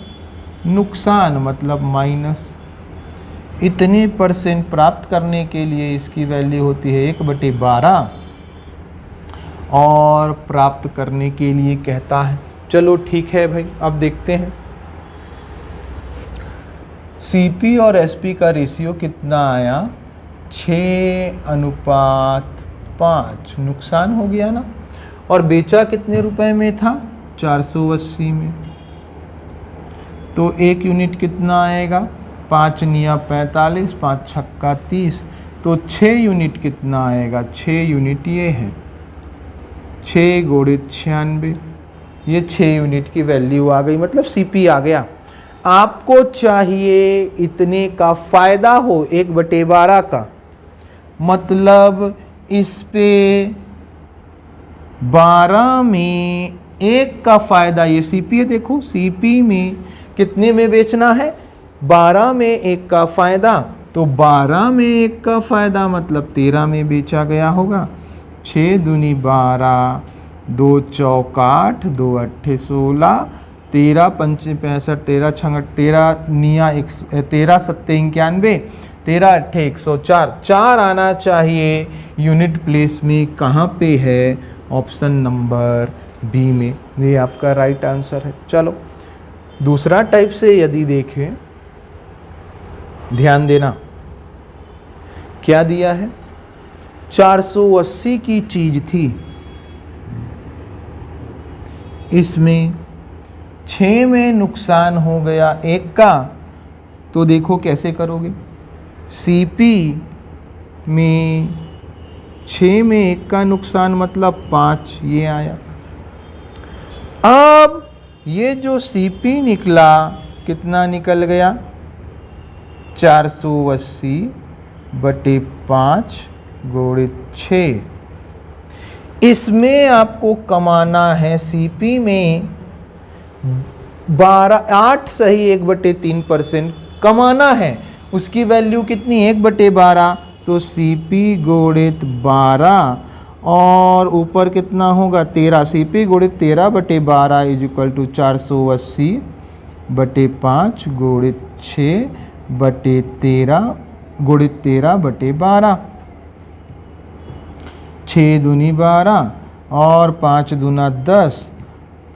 नुकसान मतलब माइनस, इतने % प्राप्त करने के लिए इसकी वैल्यू होती है 1/12 और प्राप्त करने के लिए कहता है। चलो ठीक है भाई, अब देखते हैं CP और SP का रेशियो कितना आया, 6:5, नुकसान हो गया ना। और बेचा कितने रुपए में था, 480 में, तो 1 यूनिट कितना आएगा, 5 निया 45, 5 छक्का 30, तो 6 यूनिट कितना आएगा, 6 यूनिट ये है, 6 गुणित 96, ये 6 यूनिट की वैल्यू आ गई, मतलब CP आ गया। आपको चाहिए इतने का फ़ायदा हो 1/12 का, मतलब इस पे 12 में 1 का फ़ायदा, ये CP है, देखो CP में कितने में बेचना है, 12 में 1 का फ़ायदा, तो 12 में 1 का फ़ायदा मतलब 13 में बेचा गया होगा। 6 दूनी 12, 2 चौका 8, 2 अट्ठे 16, 13 पंचे 65, 13 छंग 13 निया 13 सत्ते 91, 13 अट्ठे 104, 4 आना चाहिए यूनिट प्लेस में, कहाँ पे है, ऑप्शन नंबर बी में, ये आपका राइट आंसर है। चलो दूसरा टाइप से यदि देखें, ध्यान देना क्या दिया है, 480 की चीज थी, इसमें 6 में नुकसान हो गया 1 का, तो देखो कैसे करोगे, CP में 6 में 1 का नुकसान मतलब 5, ये आया। अब ये जो CP निकला कितना निकल गया, 480/5 गुणित 6। इसमें आपको कमाना है CP में 8 सही 1/3% कमाना है, उसकी वैल्यू कितनी 1/12, तो CP गुणित 12 और ऊपर कितना होगा 13, CP गुणित 13/12 = 480/5 गुणित 6/13 गुणित 13/12, 6 दूनी 12 और 5 दूना 10,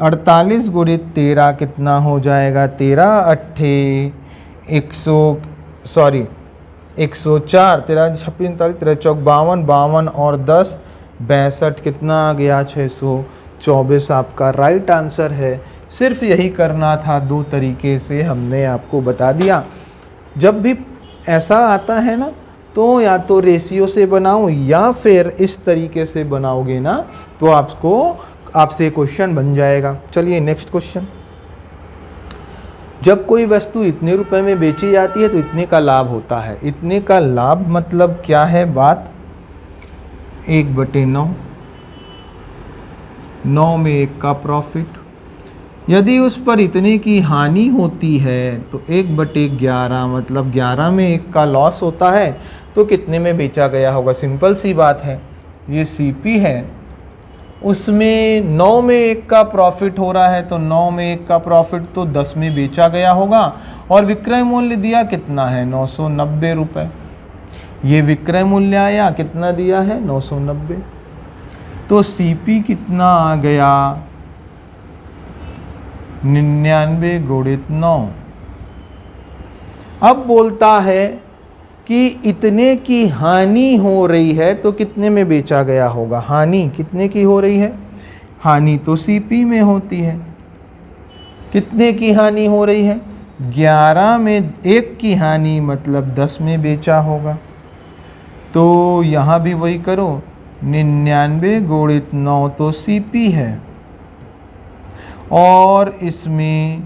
48 गुणित 13 कितना हो जाएगा, 13 अट्ठे 104, 13 छप्पन 13 चौक 52, 52 और 10 62, कितना आ गया 624, आपका राइट आंसर है। सिर्फ यही करना था, 2 तरीके से हमने आपको बता दिया। जब भी ऐसा आता है ना, तो या तो रेशियो से बनाओ या फिर इस तरीके से बनाओगे ना, तो आपसे क्वेश्चन बन जाएगा। चलिए नेक्स्ट क्वेश्चन, जब कोई वस्तु इतने रुपए में बेची जाती है तो इतने का लाभ होता है। इतने का लाभ मतलब क्या है बात, 1/9, 9 में 1 का प्रॉफिट। यदि उस पर इतने की हानि होती है तो 1/11 मतलब 11 में 1 का लॉस होता है, तो कितने में बेचा गया होगा। सिंपल सी बात है, ये CP है, उसमें 9 में 1 का प्रॉफिट हो रहा है, तो 9 में 1 का प्रॉफिट तो 10 में बेचा गया होगा, और विक्रय मूल्य दिया कितना है 990 रुपये। ये विक्रय मूल्य आया, कितना दिया है 990, तो CP कितना आ गया 99 गुणित 9। अब बोलता है कि इतने की हानि हो रही है तो कितने में बेचा गया होगा। हानि कितने की हो रही है, हानि तो CP में होती है। कितने की हानि हो रही है, 11 में 1 की हानि मतलब 10 में बेचा होगा। तो यहाँ भी वही करो, 99 गुणित 9 तो CP है, और इसमें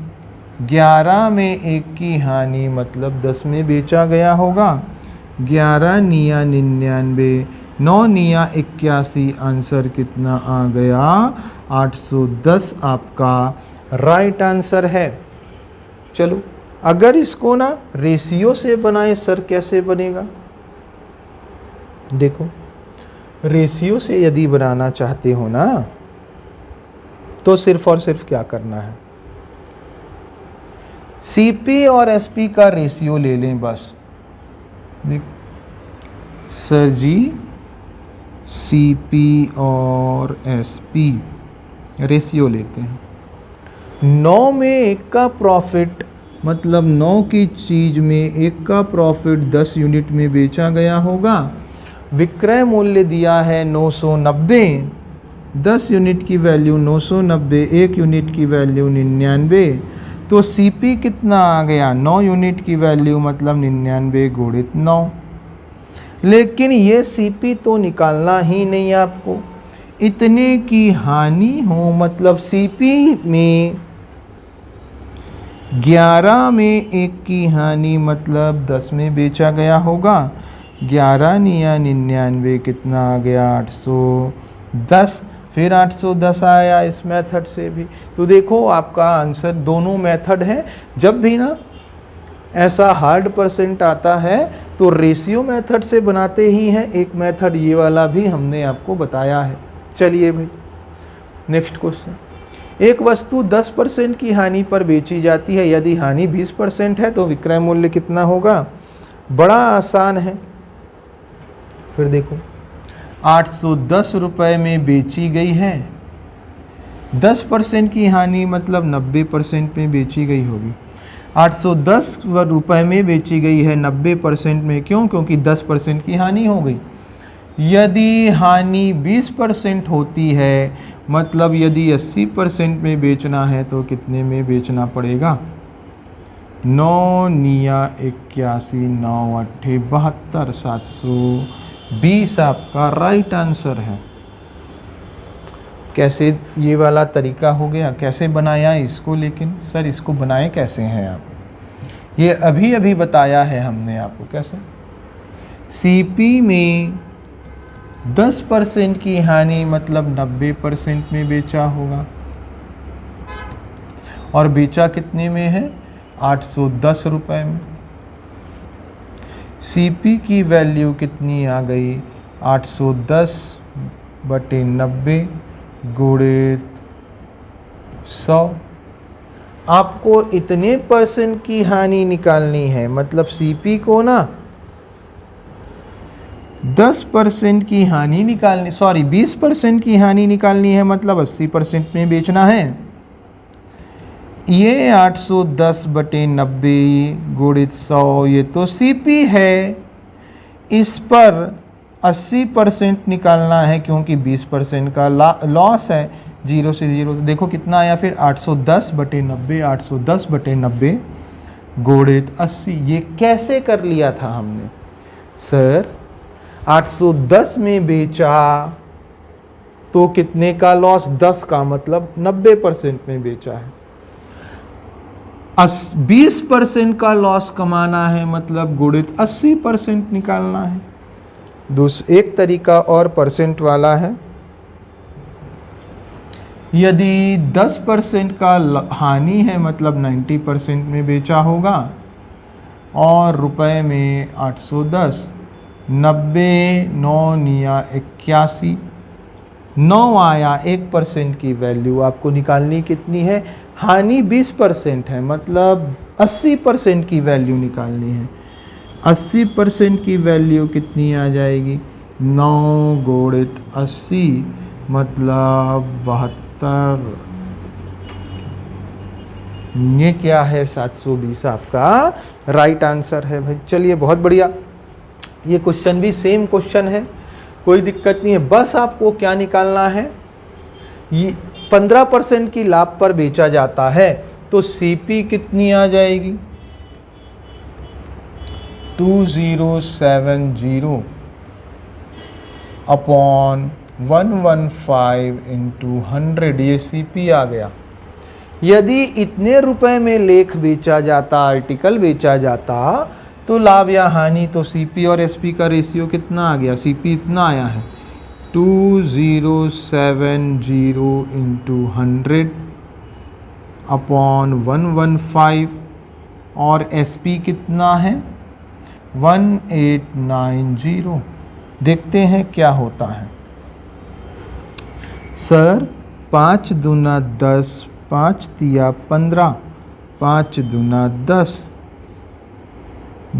11 में 1 की हानि मतलब 10 में बेचा गया होगा। 11 निया 99, 9 निया 81, आंसर कितना आ गया 810, आपका राइट आंसर है। चलो अगर इसको ना रेशियो से बनाए सर, कैसे बनेगा? देखो रेशियो से यदि बनाना चाहते हो ना तो सिर्फ और सिर्फ क्या करना है, सीपी और एसपी का रेशियो ले लें बस। देख सर जी, सीपी और एसपी रेशियो लेते हैं। 9 में 1 का प्रॉफिट, मतलब 9 की चीज़ में 1 का प्रॉफिट 10 यूनिट में बेचा गया होगा। विक्रय मूल्य दिया है 990, 10 यूनिट की वैल्यू 990, 1 यूनिट की वैल्यू 99। तो सीपी कितना आ गया? 9 यूनिट की वैल्यू मतलब 99 गुणित 9। लेकिन ये सीपी तो निकालना ही नहीं है आपको। इतने की हानि हो, मतलब सीपी में 11 में 1 की हानि, मतलब 10 में बेचा गया होगा। 11 निया 99 कितना आ गया? 810। फिर 810 आया इस मेथड से भी। तो देखो आपका आंसर दोनों मेथड है। जब भी ना ऐसा हार्ड परसेंट आता है तो रेशियो मेथड से बनाते ही हैं। एक मेथड ये वाला भी हमने आपको बताया है। चलिए भाई नेक्स्ट क्वेश्चन। एक वस्तु 10% की हानि पर बेची जाती है। यदि हानि 20% है तो विक्रय मूल्य कितना होगा? बड़ा आसान है। फिर देखो 810 रुपये में बेची गई है। 10% की हानि मतलब 90% में बेची गई होगी। 810 रुपये में बेची गई है 90% में, क्यों? क्योंकि 10% की हानि हो गई। यदि हानि 20% होती है, मतलब यदि 80% में बेचना है तो कितने में बेचना पड़ेगा? 9 निया 81, 9 अट्ठे 72, 720 आपका राइट आंसर है। कैसे ये वाला तरीका हो गया? कैसे बनाया इसको? लेकिन सर इसको बनाए कैसे हैं आप? ये अभी अभी बताया है हमने आपको। कैसे? सीपी में 10% की हानि मतलब 90% में बेचा होगा, और बेचा कितने में है? 810 रुपये में। सीपी की वैल्यू कितनी आ गई? 810 बटे 90 गुणित 100। आपको इतने परसेंट की हानि निकालनी है, मतलब सीपी को ना 10% की हानि निकालनी, 20% की हानि निकालनी है, मतलब 80% में बेचना है। ये 810 बटे 90 गुणित 100, ये तो सीपी है। इस पर 80% निकालना है क्योंकि 20% का लॉस है। 0 से 0 तो देखो कितना आया फिर? 810 बटे 90, 810 बटे 90 गुणित 80। ये कैसे कर लिया था हमने? सर 810 में बेचा तो कितने का लॉस? 10 का, मतलब 90% में बेचा है। 20% का लॉस कमाना है, मतलब गुणित 80% निकालना है। एक तरीका और परसेंट वाला है। यदि 10% का हानि है, मतलब 90% में बेचा होगा, और रुपए में 810, 90 9 निया 81, 9 आया। 1% की वैल्यू आपको निकालनी कितनी है? हानि 20% है, मतलब 80% की वैल्यू निकालनी है। 80% की वैल्यू कितनी आ जाएगी? 9 गुणित 80 मतलब 72। ये क्या है? 720 आपका राइट आंसर है भाई। चलिए बहुत बढ़िया। ये क्वेश्चन भी सेम क्वेश्चन है, कोई दिक्कत नहीं है। बस आपको क्या निकालना है? ये 15% की लाभ पर बेचा जाता है तो सीपी कितनी आ जाएगी? 2070 अपॉन 115 इंटू 100, ये सीपी आ गया। यदि इतने रुपए में लेख बेचा जाता, आर्टिकल बेचा जाता, तो लाभ या हानि, तो सीपी और एसपी का रेशियो कितना आ गया? सीपी इतना आया है 2070 इंटू 100 अपॉन 115 और SP कितना है 1890। देखते हैं क्या होता है। सर 5 दूना 10, 5 तिया 15, 5 दूना 10,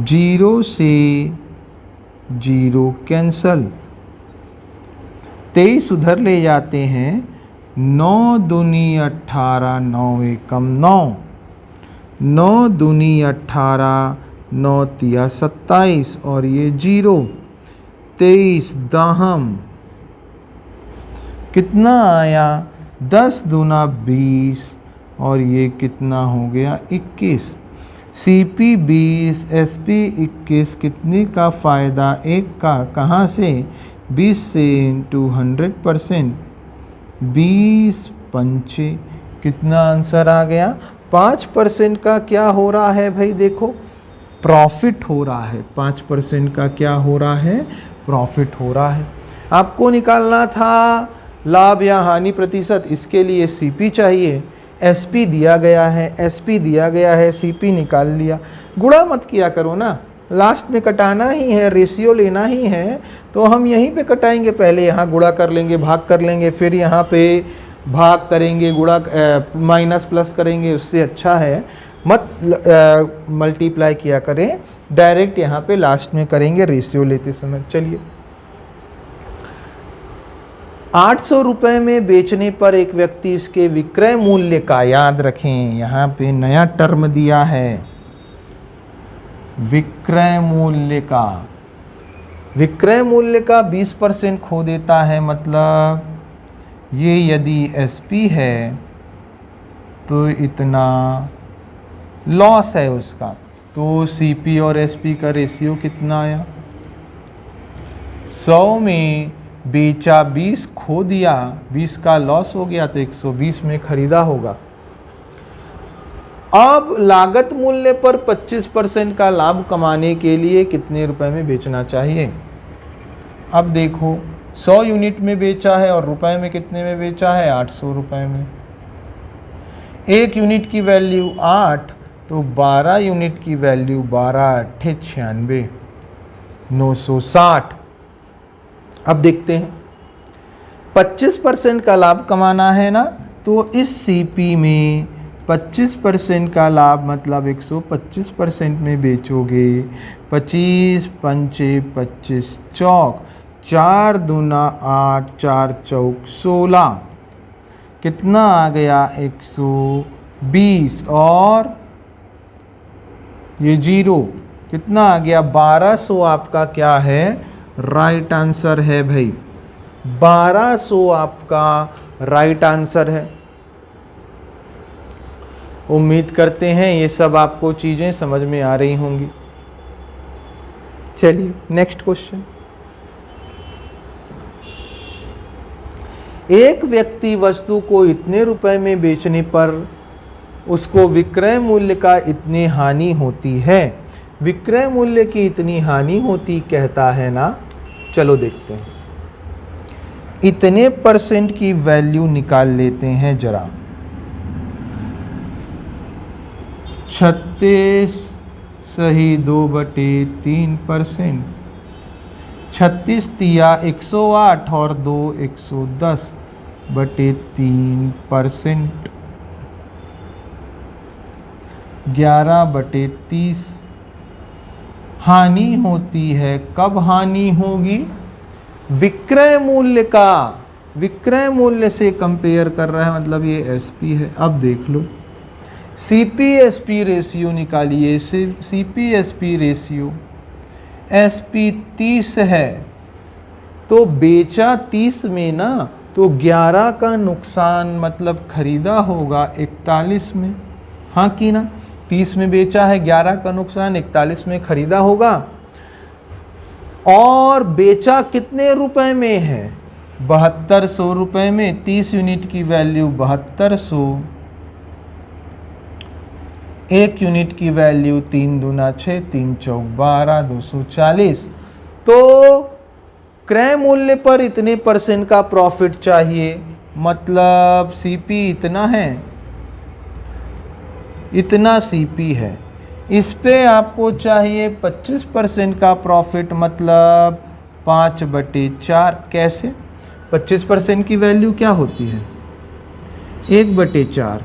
0 से 0 कैंसल, 23 उधर ले जाते हैं, 9 दूनी 18, 9 एकम 9, 9 दूनी 18, 9 तिया 27 और ये 0, 23 दाहम कितना आया 10 दूना 20 और ये कितना हो गया 21। CP 20, SP 21, कितने का फ़ायदा 1 का, कहाँ से 20 से इंटू 100%, 20 पंचे कितना आंसर आ गया 5% का क्या हो रहा है भाई, देखो प्रॉफिट हो रहा है। 5% का क्या हो रहा है, प्रॉफिट हो रहा है। आपको निकालना था लाभ या हानि प्रतिशत, इसके लिए CP चाहिए, SP दिया गया है, SP दिया गया है, CP निकाल लिया। गुणा मत किया करो ना, लास्ट में कटाना ही है, रेशियो लेना ही है, तो हम यहीं पे कटाएंगे। पहले यहाँ गुणा कर लेंगे, भाग कर लेंगे, फिर यहाँ पे भाग करेंगे, गुणा माइनस प्लस करेंगे। उससे अच्छा है मत मल्टीप्लाई किया करें, डायरेक्ट यहाँ पे लास्ट में करेंगे रेशियो लेते समय। चलिए 800 रुपये में बेचने पर एक व्यक्ति इसके विक्रय मूल्य का, याद रखें यहाँ पे नया टर्म दिया है विक्रय मूल्य का, विक्रय मूल्य का 20% खो देता है। मतलब ये यदि SP है तो इतना लॉस है उसका। तो CP और SP का रेशियो कितना आया, 100 में बेचा 20 खो दिया, 20 का लॉस हो गया, तो 120 में खरीदा होगा। अब लागत मूल्य पर 25% का लाभ कमाने के लिए कितने रुपए में बेचना चाहिए। अब देखो 100 यूनिट में बेचा है और रुपए में कितने में बेचा है, 800 रुपए में। 1 यूनिट की वैल्यू 8, तो 12 यूनिट की वैल्यू 12 8 96, 960। अब देखते हैं 25% का लाभ कमाना है ना, तो इस CP में 25% का लाभ मतलब 125% में बेचोगे। 25 पंचे 25 चौक, 4 दूना 8, 4 चौक 16, कितना आ गया 120 और ये 0 कितना आ गया 1200। आपका क्या है, राइट आंसर है भाई, 1200 आपका राइट आंसर है। उम्मीद करते हैं ये सब आपको चीजें समझ में आ रही होंगी। चलिए नेक्स्ट क्वेश्चन। एक व्यक्ति वस्तु को इतने रुपए में बेचने पर उसको विक्रय मूल्य का इतनी हानि होती है। विक्रय मूल्य की इतनी हानि होती कहता है ना, चलो देखते हैं। इतने % की वैल्यू निकाल लेते हैं जरा। 36 सही 2/3%, 36 तिया 108 और 2 110/3%, 11/30 हानि होती है। कब हानि होगी, विक्रय मूल्य का, विक्रय मूल्य से कंपेयर कर रहा है, मतलब ये SP है। अब देख लो CP SP रेशियो निकालिए। CP SP रेशियो, SP 30 है तो बेचा 30 में ना, तो 11 का नुकसान मतलब खरीदा होगा 41 में, हाँ कि ना। 30 में बेचा है, 11 का नुकसान, 41 में खरीदा होगा। और बेचा कितने रुपए में है, 7200 रुपए में। 30 यूनिट की वैल्यू 7200, 1 यूनिट की वैल्यू 3 दूना 6, 3 चौक 12, 240। तो क्रय मूल्य पर इतने % का प्रॉफिट चाहिए, मतलब CP इतना है, इतना CP है। इस पे आपको चाहिए 25% का प्रॉफिट, मतलब 5/4। कैसे? 25% की वैल्यू क्या होती है? 1/4।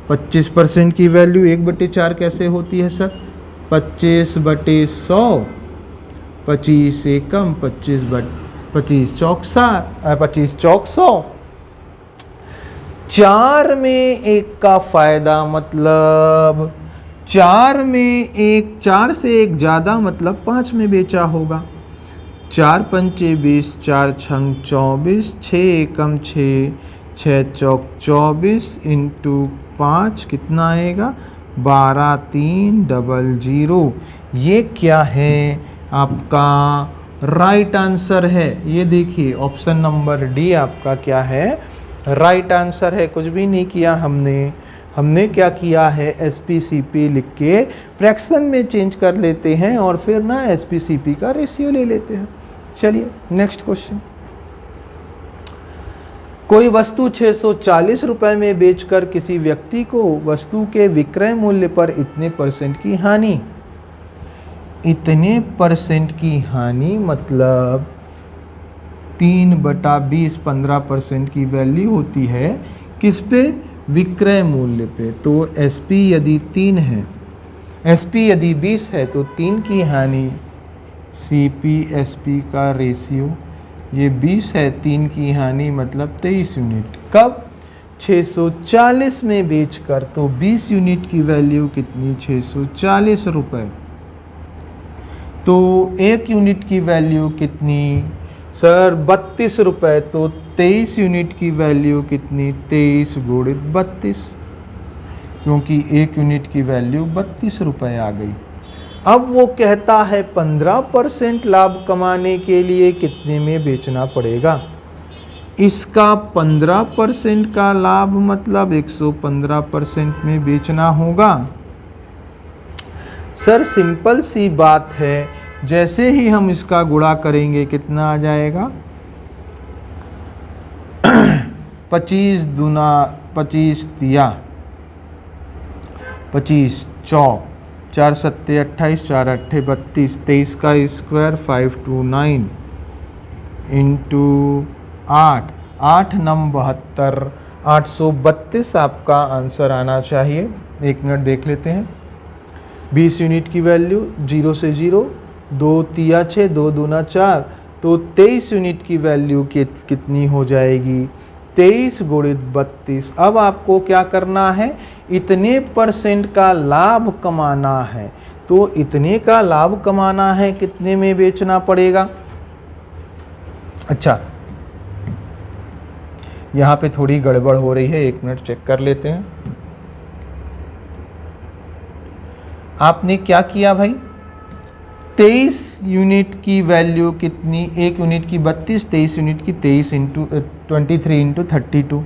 25% की वैल्यू 1/4 कैसे होती है सर? 25/100, 25 एकम, 25 चौक 25 चौक 100। 4 में 1 का फायदा, मतलब 4 में 1, 4 से 1 ज़्यादा, मतलब 5 में बेचा होगा। 4 पंचे 20, 4 छंग 24, 6 एकम 6, 6 चौक 24 इंटू 5 कितना आएगा? 12300। ये क्या है? आपका राइट आंसर है। ये देखिए ऑप्शन नंबर डी आपका क्या है? राइट आंसर है। कुछ भी नहीं किया हमने क्या किया है? SPCP लिख के फ्रैक्शन में चेंज कर लेते हैं और फिर ना SPCP का रेशियो ले लेते हैं। चलिए नेक्स्ट क्वेश्चन। कोई वस्तु 640 रुपए में बेचकर किसी व्यक्ति को वस्तु के विक्रय मूल्य पर इतने % की हानि। इतने % की हानि मतलब 3/20, 15% की वैल्यू होती है। किस पे? विक्रय मूल्य पे। तो SP यदि 3 है, SP यदि 20 है तो 3 की हानि, CP SP का रेशियो, ये 20 है, 3 की हानि मतलब 23 यूनिट। कब? 640 में बेचकर। तो 20 यूनिट की वैल्यू कितनी? 640 रुपये। तो 1 यूनिट की वैल्यू कितनी सर? 32 रुपये। तो 23 यूनिट की वैल्यू कितनी? 23 गुणित 32, क्योंकि 1 यूनिट की वैल्यू 32 रुपये आ गई। अब वो कहता है 15% लाभ कमाने के लिए कितने में बेचना पड़ेगा? इसका 15% का लाभ मतलब 115% में बेचना होगा। सर सिंपल सी बात है, जैसे ही हम इसका गुणा करेंगे कितना आ जाएगा? 25 दूना 25 तिया 25 चौक, 4 सत्ते 28, 4 अट्ठे 32, 23 का स्क्वायर 529 इंटू 8, 8 नम 72, 832 आपका आंसर आना चाहिए। 1 मिनट देख लेते हैं। 20 यूनिट की वैल्यू 0 से 0, 2 तिया 6, 2 दूना 4, तो 23 यूनिट की वैल्यू कितनी हो जाएगी? 23 गुणित 32। अब आपको क्या करना है? इतने % का लाभ कमाना है। तो इतने का लाभ कमाना है, कितने में बेचना पड़ेगा? अच्छा, यहाँ पे थोड़ी गड़बड़ हो रही है, 1 मिनट चेक कर लेते हैं। आपने क्या किया भाई? 23 यूनिट की वैल्यू कितनी? 1 यूनिट की 32, 23 यूनिट की 23 इंटू 23 इंटू 32।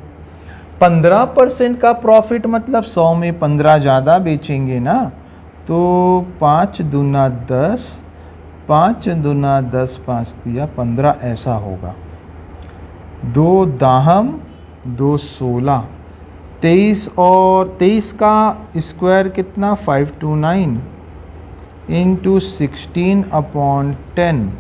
15% का प्रॉफिट मतलब 100 में 15 ज़्यादा बेचेंगे ना, तो 5 दूना 10, 5 दूना 10, 5 दिया 15, ऐसा होगा। 2 दाहम 2 16, 23 और 23 का स्क्वायर कितना? 529 इंटू 16/10।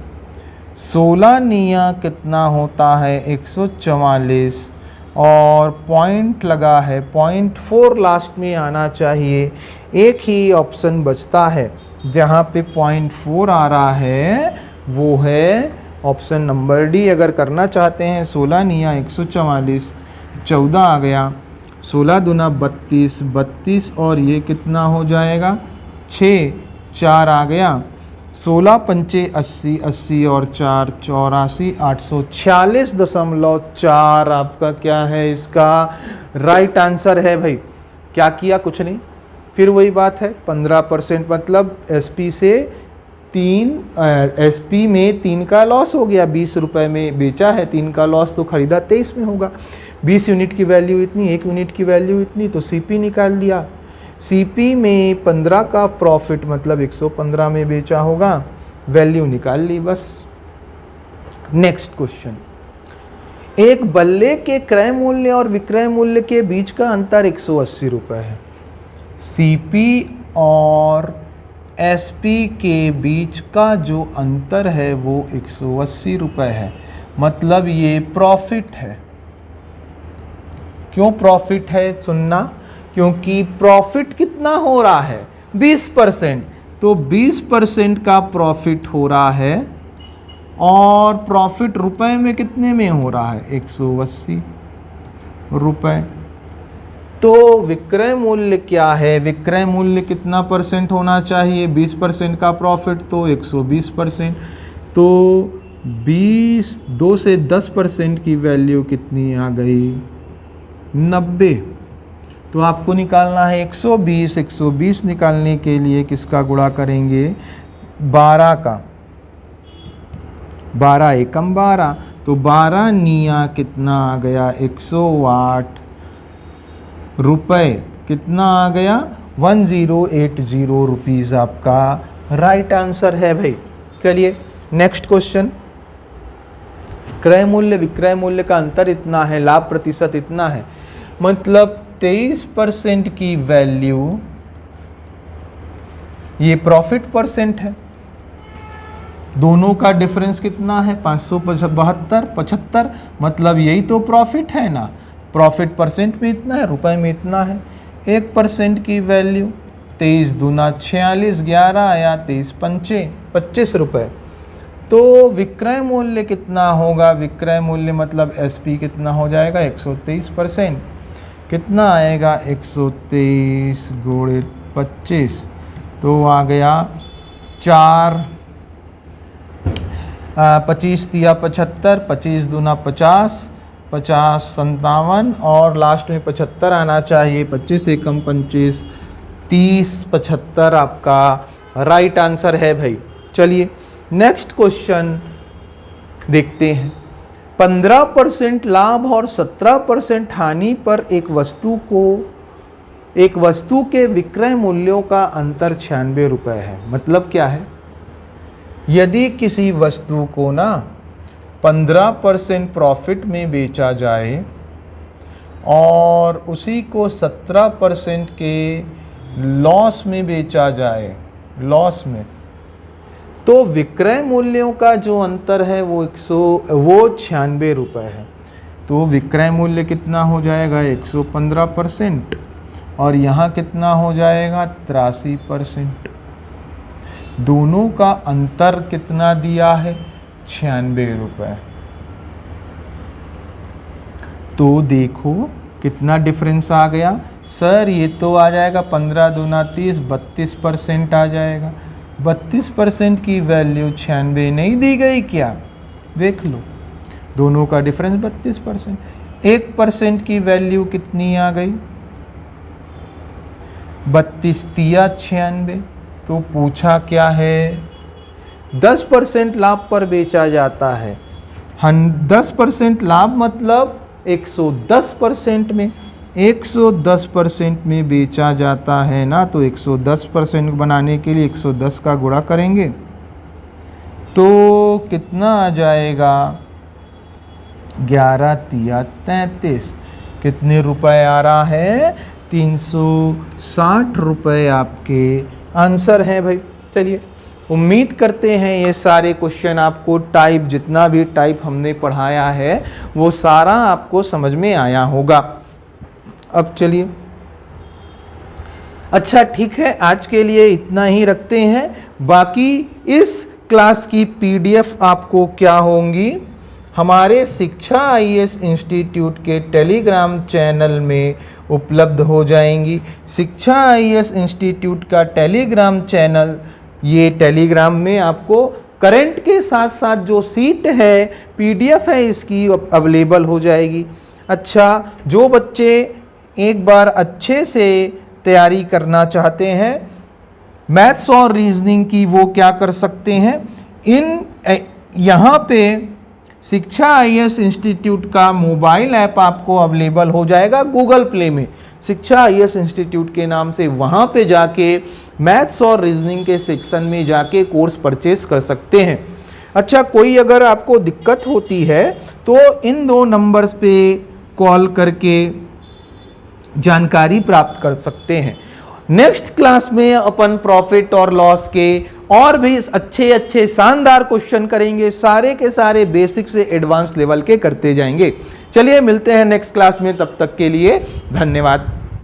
16 निया कितना होता है? 144 और पॉइंट लगा है 0.4 लास्ट में आना चाहिए। एक ही ऑप्शन बचता है जहाँ पे 0.4 आ रहा है, वो है ऑप्शन नंबर डी। अगर करना चाहते हैं 16 निया 144, 14 आ गया, 16 दूना 32, 32 और ये कितना हो जाएगा? 6, 4 आ गया, 16 पंचे 80, 80 और 4 84, 846.4 आपका क्या है? इसका राइट आंसर है भाई। क्या किया? कुछ नहीं, फिर वही बात है। 15% मतलब SP से 3, SP में 3 का लॉस हो गया। 20 रुपये में बेचा है, 3 का लॉस, तो खरीदा 23 में होगा। 20 यूनिट की वैल्यू इतनी, 1 यूनिट की वैल्यू इतनी, तो CP निकाल दिया। CP में 15 का प्रॉफिट मतलब 115 में बेचा होगा, वैल्यू निकाल ली बस। Next question. एक बल्ले के क्रय मूल्य और विक्रय मूल्य के बीच का अंतर 180 रुपये है। CP और SP के बीच का जो अंतर है वो 180 रुपये है, मतलब ये प्रॉफिट है। क्यों प्रॉफिट है सुनना, क्योंकि प्रॉफिट कितना हो रहा है 20%, तो 20% का प्रॉफिट हो रहा है और प्रॉफिट रुपए में कितने में हो रहा है 180 रुपये। तो विक्रय मूल्य क्या है, विक्रय मूल्य कितना परसेंट होना चाहिए, 20% का प्रॉफिट तो 120%, तो 2 से 10% की वैल्यू कितनी आ गई 90। तो आपको निकालना है 120, 120 निकालने के लिए किसका गुणा करेंगे 12 का, 12 एकम 12, तो 12 निया कितना आ गया 108 रुपये, कितना आ गया 1080 रुपीज़ आपका राइट आंसर है भाई। चलिए नेक्स्ट क्वेश्चन, क्रय मूल्य विक्रय मूल्य का अंतर इतना है, लाभ प्रतिशत इतना है, मतलब 23% की वैल्यू ये प्रॉफिट परसेंट है, दोनों का डिफरेंस कितना है 575, मतलब यही तो प्रॉफिट है ना, प्रॉफिट परसेंट में इतना है, रुपए में इतना है। 1% की वैल्यू 23 दूना 46, 11 आया 23 पंचे 25 रुपये। तो विक्रय मूल्य कितना होगा, विक्रय मूल्य मतलब SP कितना हो जाएगा 123%, कितना आएगा 123 गुणित 25, तो आ गया 4, 25 तिया 75, 25 दूना 50, 50 57 और लास्ट में 75 आना चाहिए, 25 एकम 25, 30 75 आपका राइट आंसर है भाई। चलिए नेक्स्ट क्वेश्चन देखते हैं। 15% लाभ और 17% हानि पर एक वस्तु के विक्रय मूल्यों का अंतर 96 रुपये है। मतलब क्या है, यदि किसी वस्तु को ना 15% प्रॉफिट में बेचा जाए और उसी को 17% के लॉस में बेचा जाए, लॉस में, तो विक्रय मूल्यों का जो अंतर है वो 96 रुपये है। तो विक्रय मूल्य कितना हो जाएगा 115% और यहाँ कितना हो जाएगा 83%। दोनों का अंतर कितना दिया है 96 रुपये। तो देखो कितना डिफरेंस आ गया सर, ये तो आ जाएगा 15 दूना 30, 32% आ जाएगा। 32% की वैल्यू 96 नहीं दी गई क्या, देख लो दोनों का डिफरेंस 32%। 1% की वैल्यू कितनी आ गई 32 तिया 96। तो पूछा क्या है 10% लाभ पर बेचा जाता है, 10% लाभ मतलब 110% में, 110% में बेचा जाता है ना, तो 110% बनाने के लिए 110 का गुणा करेंगे तो कितना आ जाएगा 11 तिया 33, कितने रुपए आ रहा है 360 रुपये आपके आंसर है भाई। चलिए उम्मीद करते हैं ये सारे क्वेश्चन आपको टाइप, जितना भी टाइप हमने पढ़ाया है वो सारा आपको समझ में आया होगा। अब चलिए अच्छा ठीक है, आज के लिए इतना ही रखते हैं। बाकी इस क्लास की PDF आपको क्या होंगी, हमारे शिक्षा IAS इंस्टीट्यूट के टेलीग्राम चैनल में उपलब्ध हो जाएंगी। शिक्षा IAS इंस्टीट्यूट का टेलीग्राम चैनल, ये टेलीग्राम में आपको करंट के साथ साथ जो सीट है PDF है इसकी अवेलेबल हो जाएगी। अच्छा, जो बच्चे एक बार अच्छे से तैयारी करना चाहते हैं मैथ्स और रीजनिंग की, वो क्या कर सकते हैं, यहाँ पे शिक्षा IAS इंस्टीट्यूट का मोबाइल ऐप आपको अवेलेबल हो जाएगा गूगल प्ले में, शिक्षा IAS इंस्टीट्यूट के नाम से। वहाँ पे जाके मैथ्स और रीजनिंग के सेक्शन में जाके कोर्स परचेस कर सकते हैं। अच्छा, कोई अगर आपको दिक्कत होती है तो इन 2 नंबर्स पे कॉल करके जानकारी प्राप्त कर सकते हैं। नेक्स्ट क्लास में अपन प्रॉफिट और लॉस के और भी अच्छे अच्छे शानदार क्वेश्चन करेंगे, सारे के सारे बेसिक से एडवांस लेवल के करते जाएंगे। चलिए मिलते हैं नेक्स्ट क्लास में, तब तक के लिए धन्यवाद।